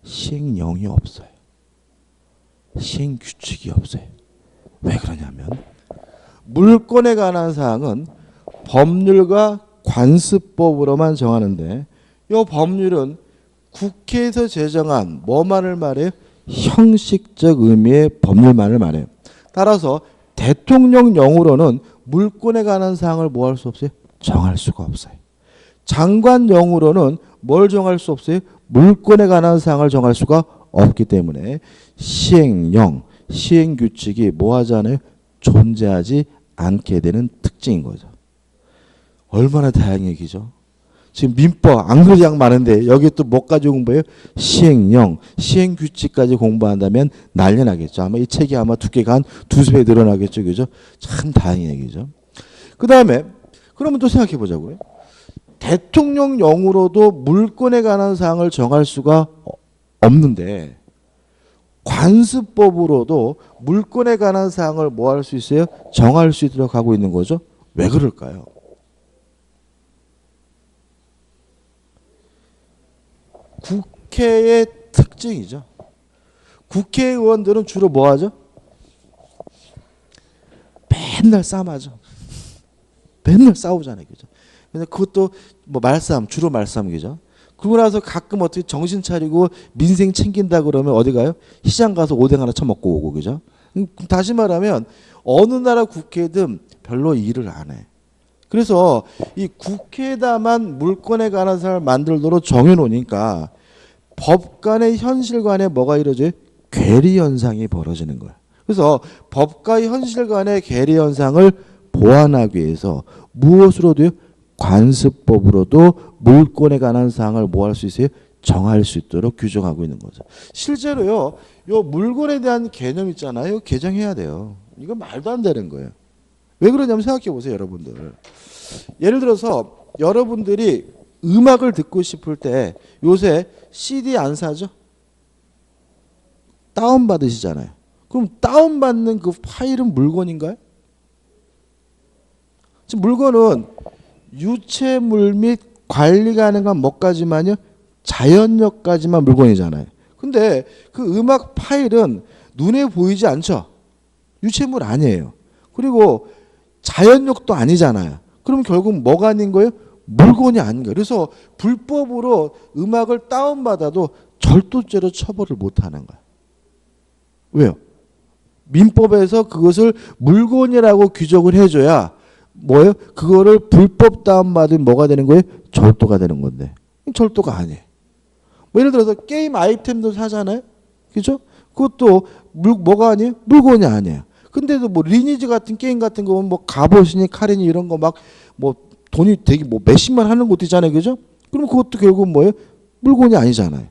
시행령이 없어요. 시행규칙이 없어요. 왜 그러냐면 물권에 관한 사항은 법률과 관습법으로만 정하는데 이 법률은 국회에서 제정한 뭐만을 말해요? 형식적 의미의 법률만을 말해요. 따라서 대통령령으로는 물권에 관한 사항을 뭐 할 수 없어요? 정할 수가 없어요. 장관령으로는 뭘 정할 수 없어요? 물권에 관한 사항을 정할 수가 없기 때문에 시행령, 시행규칙이 뭐 하잖아요? 존재하지 않게 되는 특징인 거죠. 얼마나 다양한 얘기죠. 지금 민법 안 그래도 양 많은데 여기 또 뭐까지 공부해요? 시행령, 시행규칙까지 공부한다면 난리 나겠죠. 아마 이 책이 아마 두께가 한 두세 배 늘어나겠죠. 그죠? 참 다양한 얘기죠. 그 다음에 그러면 또 생각해 보자고요. 대통령령으로도 물권에 관한 사항을 정할 수가 없는데 관습법으로도 물권에 관한 사항을 뭐 할 수 있어요? 정할 수 있도록 하고 있는 거죠. 왜 그럴까요? 국회의 특징이죠. 국회의원들은 주로 뭐 하죠? 맨날 싸움하죠. 맨날 싸우잖아요. 그죠? 근데 그것도 뭐 말싸움, 주로 말싸움이죠. 그러고 나서 가끔 어떻게 정신 차리고 민생 챙긴다 그러면 어디 가요? 시장 가서 오뎅 하나 처먹고 오고, 그죠? 다시 말하면 어느 나라 국회든 별로 일을 안 해. 그래서 이 국회에다만 물권에 관한 사항을 만들도록 정해놓으니까 법관의 현실 간에 뭐가 이루어져요? 괴리 현상이 벌어지는 거야. 그래서 법과 현실 간의 괴리 현상을 보완하기 위해서 무엇으로도요? 관습법으로도 물권에 관한 사항을 뭐 할 수 있어요? 정할 수 있도록 규정하고 있는 거죠. 실제로요, 요 물권에 대한 개념 있잖아요. 개정해야 돼요. 이거 말도 안 되는 거예요. 왜 그러냐면 생각해 보세요, 여러분들. 예를 들어서 여러분들이 음악을 듣고 싶을 때 요새 CD 안 사죠? 다운 받으시잖아요. 그럼 다운 받는 그 파일은 물건인가요? 지금 물건은 유체물 및 관리 가능한 뭐까지만요? 자연력까지만 물건이잖아요. 근데 그 음악 파일은 눈에 보이지 않죠? 유체물 아니에요. 그리고 자연력도 아니잖아요. 그럼 결국 뭐가 아닌 거예요? 물건이 아닌 거예요. 그래서 불법으로 음악을 다운받아도 절도죄로 처벌을 못하는 거예요. 왜요? 민법에서 그것을 물건이라고 규정을 해줘야 뭐예요? 그거를 불법 다운받으면 뭐가 되는 거예요? 절도가 되는 건데. 절도가 아니에요. 뭐 예를 들어서 게임 아이템도 사잖아요. 그죠? 그것도 뭐가 아니에요? 물건이 아니에요. 근데도 뭐 리니지 같은 게임 같은 거 보면 뭐 갑옷이니 칼이니 이런 거 막 뭐 돈이 되게 뭐 몇십만 하는 것도 있잖아요. 그죠? 그럼 그것도 결국 뭐예요? 물건이 아니잖아요.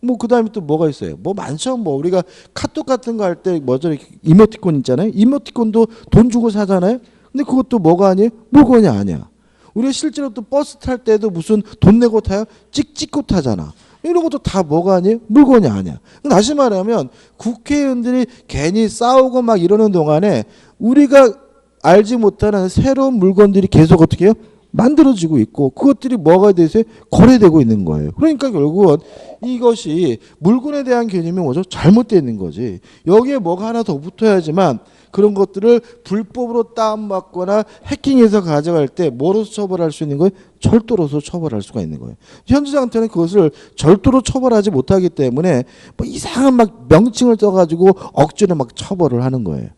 뭐 그다음에 또 뭐가 있어요? 뭐 많죠. 뭐 우리가 카톡 같은 거 할 때 뭐죠? 이모티콘 있잖아요. 이모티콘도 돈 주고 사잖아요. 근데 그것도 뭐가 아니에요? 물건이 아니야. 우리가 실제로 또 버스 탈 때도 무슨 돈 내고 타요? 찍고 타잖아. 이런 것도 다 뭐가 아니에요? 물건이 아니야. 다시 말하면 국회의원들이 괜히 싸우고 막 이러는 동안에 우리가 알지 못하는 새로운 물건들이 계속 어떻게 해요? 만들어지고 있고 그것들이 뭐가 돼서 거래되고 있는 거예요. 그러니까 결국은 이것이 물건에 대한 개념이 뭐죠? 잘못되어 있는 거지. 여기에 뭐가 하나 더 붙어야지만 그런 것들을 불법으로 다운받거나 해킹해서 가져갈 때 뭐로서 처벌할 수 있는 거예요? 절도로서 처벌할 수가 있는 거예요. 현재 상태는 그것을 절도로 처벌하지 못하기 때문에 뭐 이상한 막 명칭을 써가지고 억지로 막 처벌을 하는 거예요.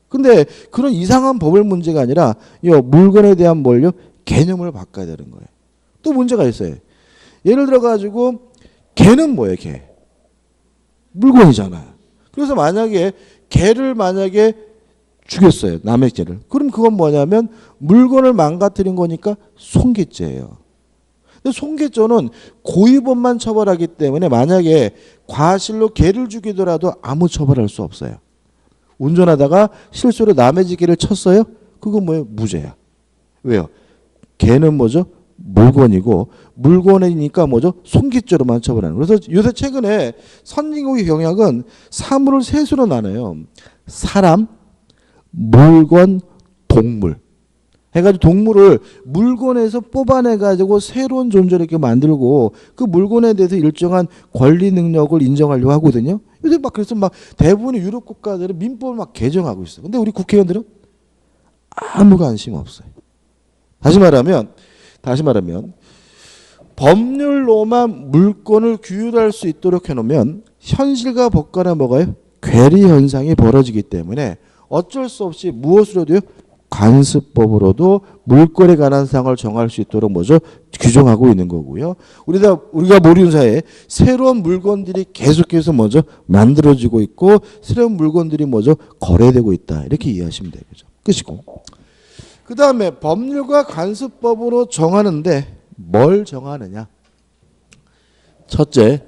근데 그런 이상한 법의 문제가 아니라 이 물건에 대한 뭘요? 개념을 바꿔야 되는 거예요. 또 문제가 있어요. 예를 들어 가지고 개는 뭐예요? 개. 물건이잖아요. 그래서 만약에 개를 만약에 죽였어요. 남의 개를. 그럼 그건 뭐냐면 물건을 망가뜨린 거니까 손괴죄예요. 근데 손괴죄는 고의범만 처벌하기 때문에 만약에 과실로 개를 죽이더라도 아무 처벌할 수 없어요. 운전하다가 실수로 남의 지게를 쳤어요? 그건 뭐예요? 무죄야. 왜요? 개는 뭐죠? 물건이고 물건이니까 뭐죠? 손괴죄로만 처벌하는 거예요. 그래서 요새 최근에 선진국의 경향은 사물을 세 수로 나눠요. 사람, 물건, 동물. 해가지고 동물을 물건에서 뽑아내가지고 새로운 존재를 이렇게 만들고 그 물건에 대해서 일정한 권리 능력을 인정하려고 하거든요. 요새 막 그래서 막 대부분의 유럽 국가들은 민법을 막 개정하고 있어요. 근데 우리 국회의원들은 아무 관심 없어요. 다시 말하면 법률로만 물건을 규율할 수 있도록 해놓으면 현실과 법 간에 뭐가요? 괴리 현상이 벌어지기 때문에 어쩔 수 없이 무엇으로도요? 관습법으로도 물건에 관한 사항을 정할 수 있도록 뭐죠? 규정하고 있는 거고요. 우리가 모르는 사이에 새로운 물건들이 계속해서 뭐죠? 만들어지고 있고 새로운 물건들이 뭐죠? 거래되고 있다. 이렇게 이해하시면 되겠죠. 끝이고. 그 다음에 법률과 관습법으로 정하는데 뭘 정하느냐? 첫째,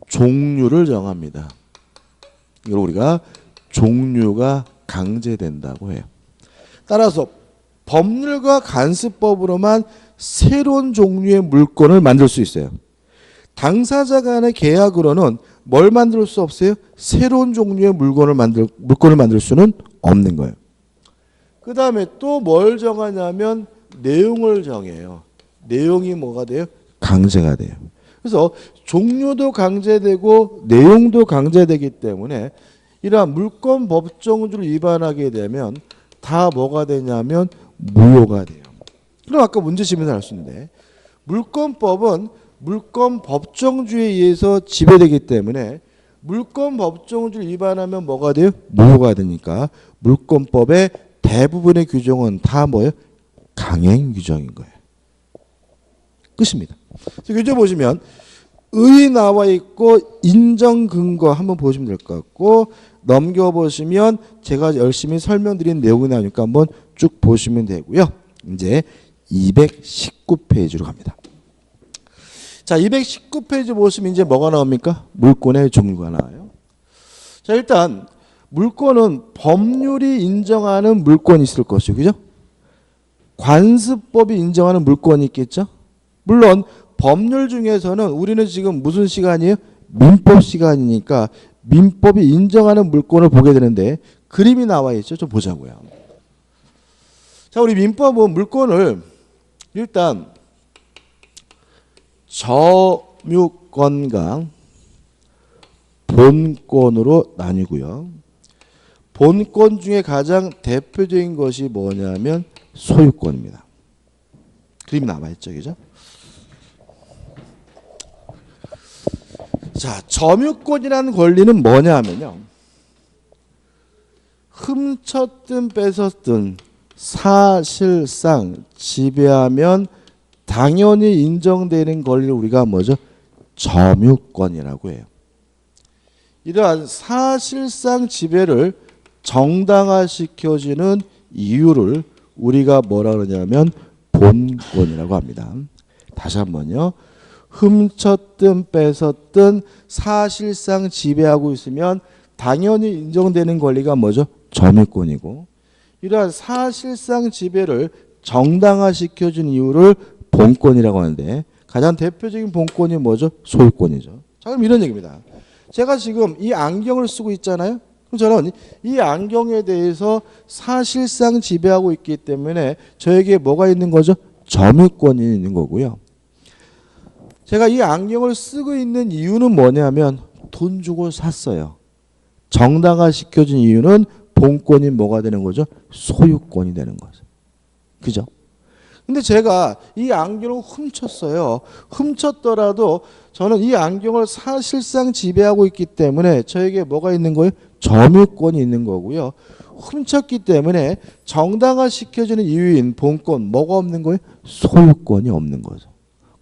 종류를 정합니다. 이걸 우리가 종류가 강제된다고 해요. 따라서 법률과 관습법으로만 새로운 종류의 물건을 만들 수 있어요. 당사자 간의 계약으로는 뭘 만들 수 없어요? 새로운 종류의 물건을 만들 수는 없는 거예요. 그 다음에 또 뭘 정하냐면 내용을 정해요. 내용이 뭐가 돼요? 강제가 돼요. 그래서 종류도 강제되고 내용도 강제되기 때문에 이러한 물권 법정주를 위반하게 되면 다 뭐가 되냐면 무효가 돼요. 그럼 아까 문제집에서 알 수 있는데 물권법은 물권 법정주에 의해서 지배되기 때문에 물권 법정주를 위반하면 뭐가 돼요? 무효가 되니까 물권법의 대부분의 규정은 다 뭐예요? 강행 규정인 거예요. 끝입니다. 규정 보시면 의 나와 있고 인정 근거 한번 보시면 될 것 같고 넘겨보시면 제가 열심히 설명드린 내용이 나오니까 한번 쭉 보시면 되고요. 이제 219페이지로 갑니다. 자, 219페이지 보시면 이제 뭐가 나옵니까? 물권의 종류가 나와요. 자, 일단 물권은 법률이 인정하는 물권이 있을 것이고, 그죠? 관습법이 인정하는 물권이 있겠죠? 물론 법률 중에서는 우리는 지금 무슨 시간이에요? 민법 시간이니까 민법이 인정하는 물권을 보게 되는데 그림이 나와 있죠. 좀 보자고요. 자, 우리 민법은 물권을 일단 점유권과 본권으로 나뉘고요. 본권 중에 가장 대표적인 것이 뭐냐면 소유권입니다. 그림이 나와 있죠. 그죠? 자, 점유권이라는 권리는 뭐냐 하면요. 훔쳤든 뺏었든 사실상 지배하면 당연히 인정되는 권리를 우리가 뭐죠? 점유권이라고 해요. 이러한 사실상 지배를 정당화시켜주는 이유를 우리가 뭐라 그러냐면 본권이라고 합니다. 다시 한번요. 훔쳤든 뺏었든 사실상 지배하고 있으면 당연히 인정되는 권리가 뭐죠? 점유권이고 이러한 사실상 지배를 정당화시켜준 이유를 본권이라고 하는데 가장 대표적인 본권이 뭐죠? 소유권이죠. 자, 그럼 이런 얘기입니다. 제가 지금 이 안경을 쓰고 있잖아요. 그럼 저는 이 안경에 대해서 사실상 지배하고 있기 때문에 저에게 뭐가 있는 거죠? 점유권이 있는 거고요. 제가 이 안경을 쓰고 있는 이유는 뭐냐면 돈 주고 샀어요. 정당화시켜준 이유는 본권이 뭐가 되는 거죠? 소유권이 되는 거죠. 그죠? 근데 제가 이 안경을 훔쳤어요. 훔쳤더라도 저는 이 안경을 사실상 지배하고 있기 때문에 저에게 뭐가 있는 거예요? 점유권이 있는 거고요. 훔쳤기 때문에 정당화시켜주는 이유인 본권 뭐가 없는 거예요? 소유권이 없는 거죠.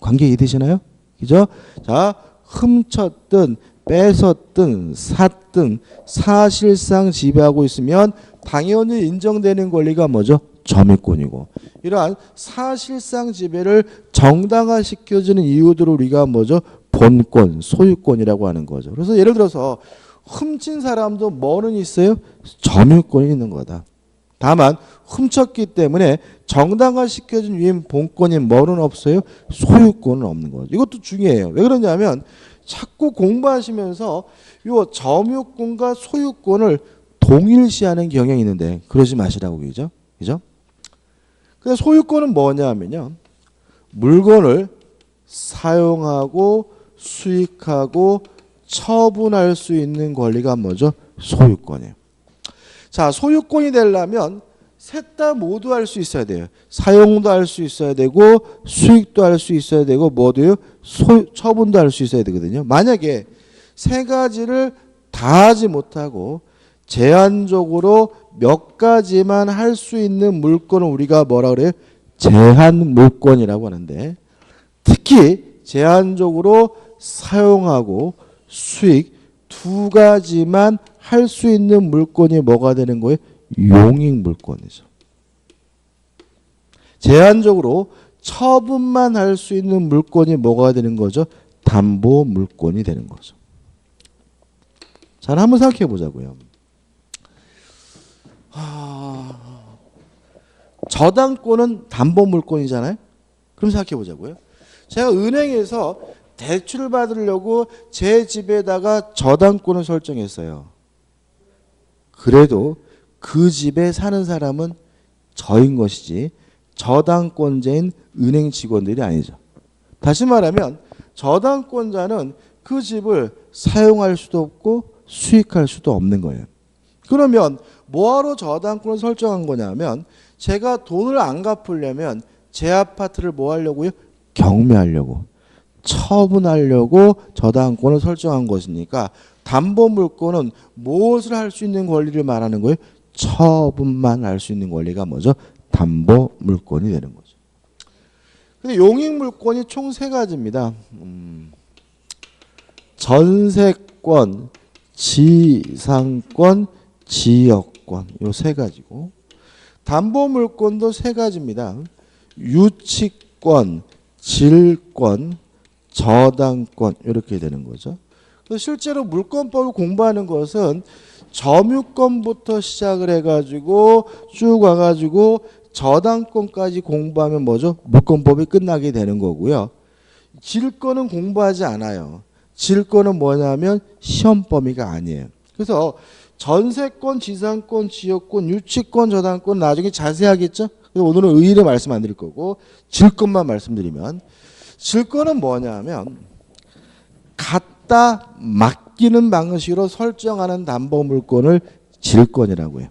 관계 이해되시나요? 그죠? 자, 훔쳤든 뺏었든 샀든 사실상 지배하고 있으면 당연히 인정되는 권리가 뭐죠? 점유권이고, 이러한 사실상 지배를 정당화시켜주는 이유들을 우리가 뭐죠? 본권, 소유권이라고 하는 거죠. 그래서 예를 들어서 훔친 사람도 뭐는 있어요? 점유권이 있는 거다. 다만 훔쳤기 때문에 정당화시켜준 이유인 본권인 뭐는 없어요? 소유권은 없는 거죠. 이것도 중요해요. 왜 그러냐면 자꾸 공부하시면서 이 점유권과 소유권을 동일시하는 경향이 있는데 그러지 마시라고 그러죠. 그죠? 그래서 소유권은 뭐냐면요. 물건을 사용하고 수익하고 처분할 수 있는 권리가 뭐죠? 소유권이에요. 자, 소유권이 되려면 셋 다 모두 할 수 있어야 돼요. 사용도 할 수 있어야 되고 수익도 할 수 있어야 되고 뭐도요? 처분도 할 수 있어야 되거든요. 만약에 세 가지를 다 하지 못하고 제한적으로 몇 가지만 할 수 있는 물건을 우리가 뭐라 그래요? 제한 물건이라고 하는데, 특히 제한적으로 사용하고 수익 두 가지만 할 수 있는 물건이 뭐가 되는 거예요? 용익 물건이죠. 제한적으로 처분만 할 수 있는 물건이 뭐가 되는 거죠? 담보 물건이 되는 거죠. 잘 한번 생각해 보자고요. 저당권은 담보 물건이잖아요. 그럼 생각해 보자고요. 제가 은행에서 대출을 받으려고 제 집에다가 저당권을 설정했어요. 그래도 그 집에 사는 사람은 저인 것이지 저당권자인 은행 직원들이 아니죠. 다시 말하면 저당권자는 그 집을 사용할 수도 없고 수익할 수도 없는 거예요. 그러면 뭐하러 저당권을 설정한 거냐면 제가 돈을 안 갚으려면 제 아파트를 뭐 하려고요? 경매하려고, 처분하려고 저당권을 설정한 것이니까 담보물권은 무엇을 할 수 있는 권리를 말하는 거예요? 처분만 할 수 있는 권리가 뭐죠? 담보물권이 되는 거죠. 근데 용익물권이 총 세 가지입니다. 전세권, 지상권, 지역권, 요 세 가지고, 담보물권도 세 가지입니다. 유치권, 질권, 저당권, 이렇게 되는 거죠. 그래서 실제로 물권법을 공부하는 것은 점유권부터 시작을 해가지고 쭉 와가지고 저당권까지 공부하면 뭐죠? 물권법이 끝나게 되는 거고요. 질권은 공부하지 않아요. 질권은 뭐냐면 시험 범위가 아니에요. 그래서 전세권, 지상권, 지역권, 유치권, 저당권 나중에 자세하겠죠? 오늘은 의의를 말씀 안 드릴 거고 질권만 말씀드리면, 질권은 뭐냐면 갖다 맡기는 방식으로 설정하는 담보물권을 질권이라고 해요.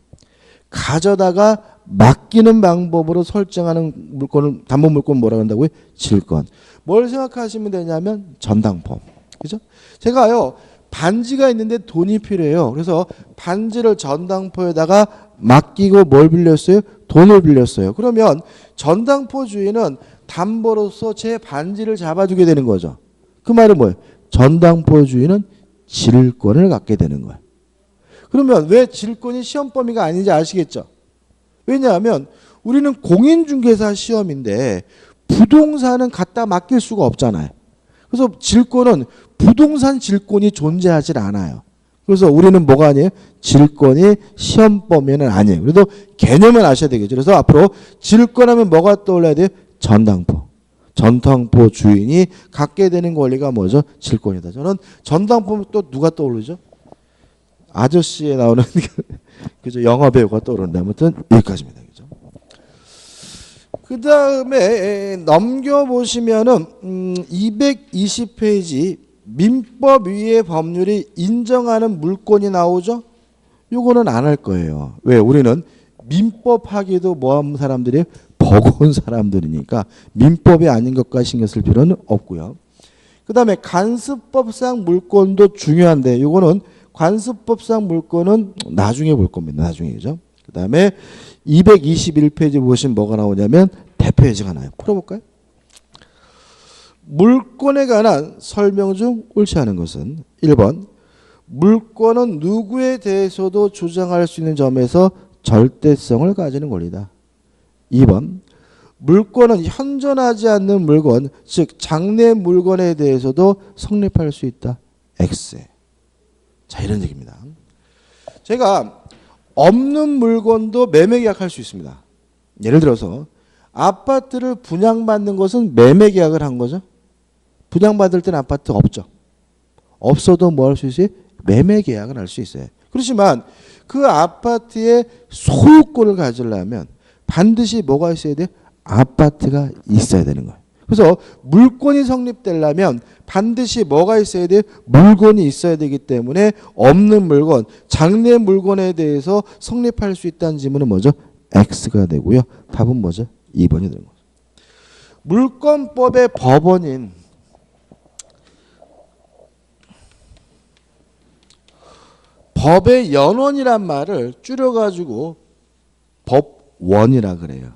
가져다가 맡기는 방법으로 설정하는 물건을 담보물권 뭐라고 한다고요? 질권. 뭘 생각하시면 되냐면 전당포. 그죠? 제가요 반지가 있는데 돈이 필요해요. 그래서 반지를 전당포에다가 맡기고 뭘 빌렸어요? 돈을 빌렸어요. 그러면 전당포 주인은 담보로서 제 반지를 잡아주게 되는 거죠. 그 말은 뭐예요? 전당포 주인은 질권을 갖게 되는 거예요. 그러면 왜 질권이 시험 범위가 아닌지 아시겠죠? 왜냐하면 우리는 공인중개사 시험인데 부동산은 갖다 맡길 수가 없잖아요. 그래서 질권은 부동산 질권이 존재하지 않아요. 그래서 우리는 뭐가 아니에요? 질권이 시험 범위는 아니에요. 그래도 개념은 아셔야 되겠죠. 그래서 앞으로 질권하면 뭐가 떠올라야 돼요? 전당포. 전당포 주인이 갖게 되는 권리가 뭐죠? 질권이다. 저는 전당포면 또 누가 떠오르죠? 아저씨에 나오는 그죠? 영화 배우가 떠오르는데 아무튼 여기까지입니다. 그죠? 그 다음에 넘겨보시면은 220페이지 민법 위의 법률이 인정하는 물권이 나오죠? 요거는 안 할 거예요. 왜? 우리는 민법 하기도 뭐한 사람들이 버거운 사람들이니까 민법이 아닌 것과 신경 쓸 필요는 없고요. 그 다음에 관습법상 물권도 중요한데 요거는 관습법상 물권은 나중에 볼 겁니다. 나중에죠. 그 다음에 221페이지 보시면 뭐가 나오냐면 대표 예제가 나와요. 풀어볼까요? 물권에 관한 설명 중 옳지 않은 것은 1번 물권은 누구에 대해서도 주장할 수 있는 점에서 절대성을 가지는 권리다. 2번 물권은 현존하지 않는 물건, 즉 장래 물건에 대해서도 성립할 수 있다. X. 자, 이런 얘기입니다. 제가 없는 물건도 매매 계약할 수 있습니다. 예를 들어서 아파트를 분양받는 것은 매매 계약을 한 거죠. 분양받을 때는 아파트 없죠. 없어도 뭐 할 수 있어요? 매매 계약을 할 수 있어요. 그렇지만 그 아파트의 소유권을 가지려면 반드시 뭐가 있어야 돼요? 아파트가 있어야 되는 거예요. 그래서 물권이 성립되려면 반드시 뭐가 있어야 돼요? 물건이 있어야 되기 때문에 없는 물건, 장래 물건에 대해서 성립할 수 있다는 질문은 뭐죠? X가 되고요. 답은 뭐죠? 2번이 되는 거죠. 물권법의 법원인 법의 연원이란 말을 줄여가지고 법원이라 그래요.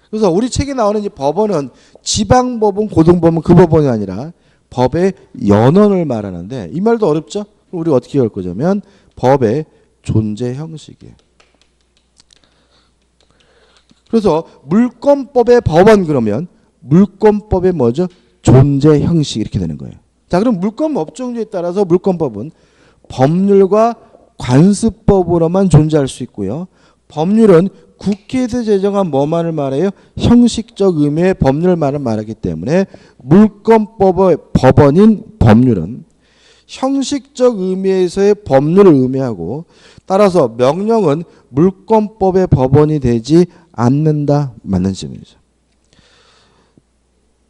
그래서 우리 책에 나오는 이 법원은 지방법원, 고등법원 그 법원이 아니라 법의 연원을 말하는데 이 말도 어렵죠? 우리 어떻게 할 거냐면 법의 존재 형식이에요. 그래서 물권법의 법원 그러면 물권법의 뭐죠? 존재 형식 이렇게 되는 거예요. 자, 그럼 물권 업종주에 따라서 물권법은 법률과 관습법으로만 존재할 수 있고요. 법률은 국회에서 제정한 뭐만을 말해요? 형식적 의미의 법률만을 말하기 때문에 물권법의 법원인 법률은 형식적 의미에서의 법률을 의미하고 따라서 명령은 물권법의 법원이 되지 않는다. 맞는 질문이죠.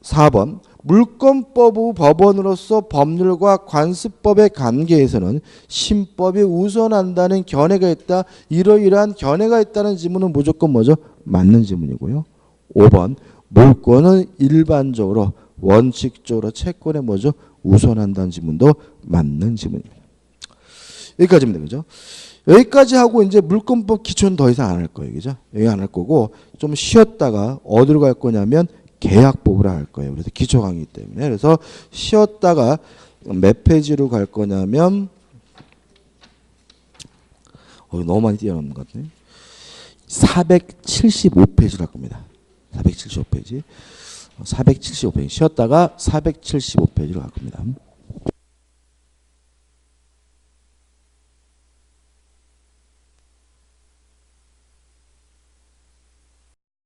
4번 물권법의 법원으로서 법률과 관습법의 관계에서는 신법이 우선한다는 견해가 있다. 이러이러한 견해가 있다는 질문은 무조건 뭐죠? 맞는 질문이고요. 5번 물권은 일반적으로 원칙적으로 채권에 뭐죠? 우선한다는 질문도 맞는 질문입니다. 여기까지입니다. 그죠? 여기까지 하고 이제 물권법 기초는 더 이상 안 할 거예요. 그죠? 여기 안 할 거고 좀 쉬었다가 어디로 갈 거냐면 계약법으로 할 거예요. 그래서 기초 강의이기 때문에. 그래서 쉬었다가 몇 페이지로 갈 거냐면 너무 많이 뛰어넘는 것 같네. 475페이지로 할 겁니다. 475페이지. 쉬었다가 475페이지로 갈 겁니다.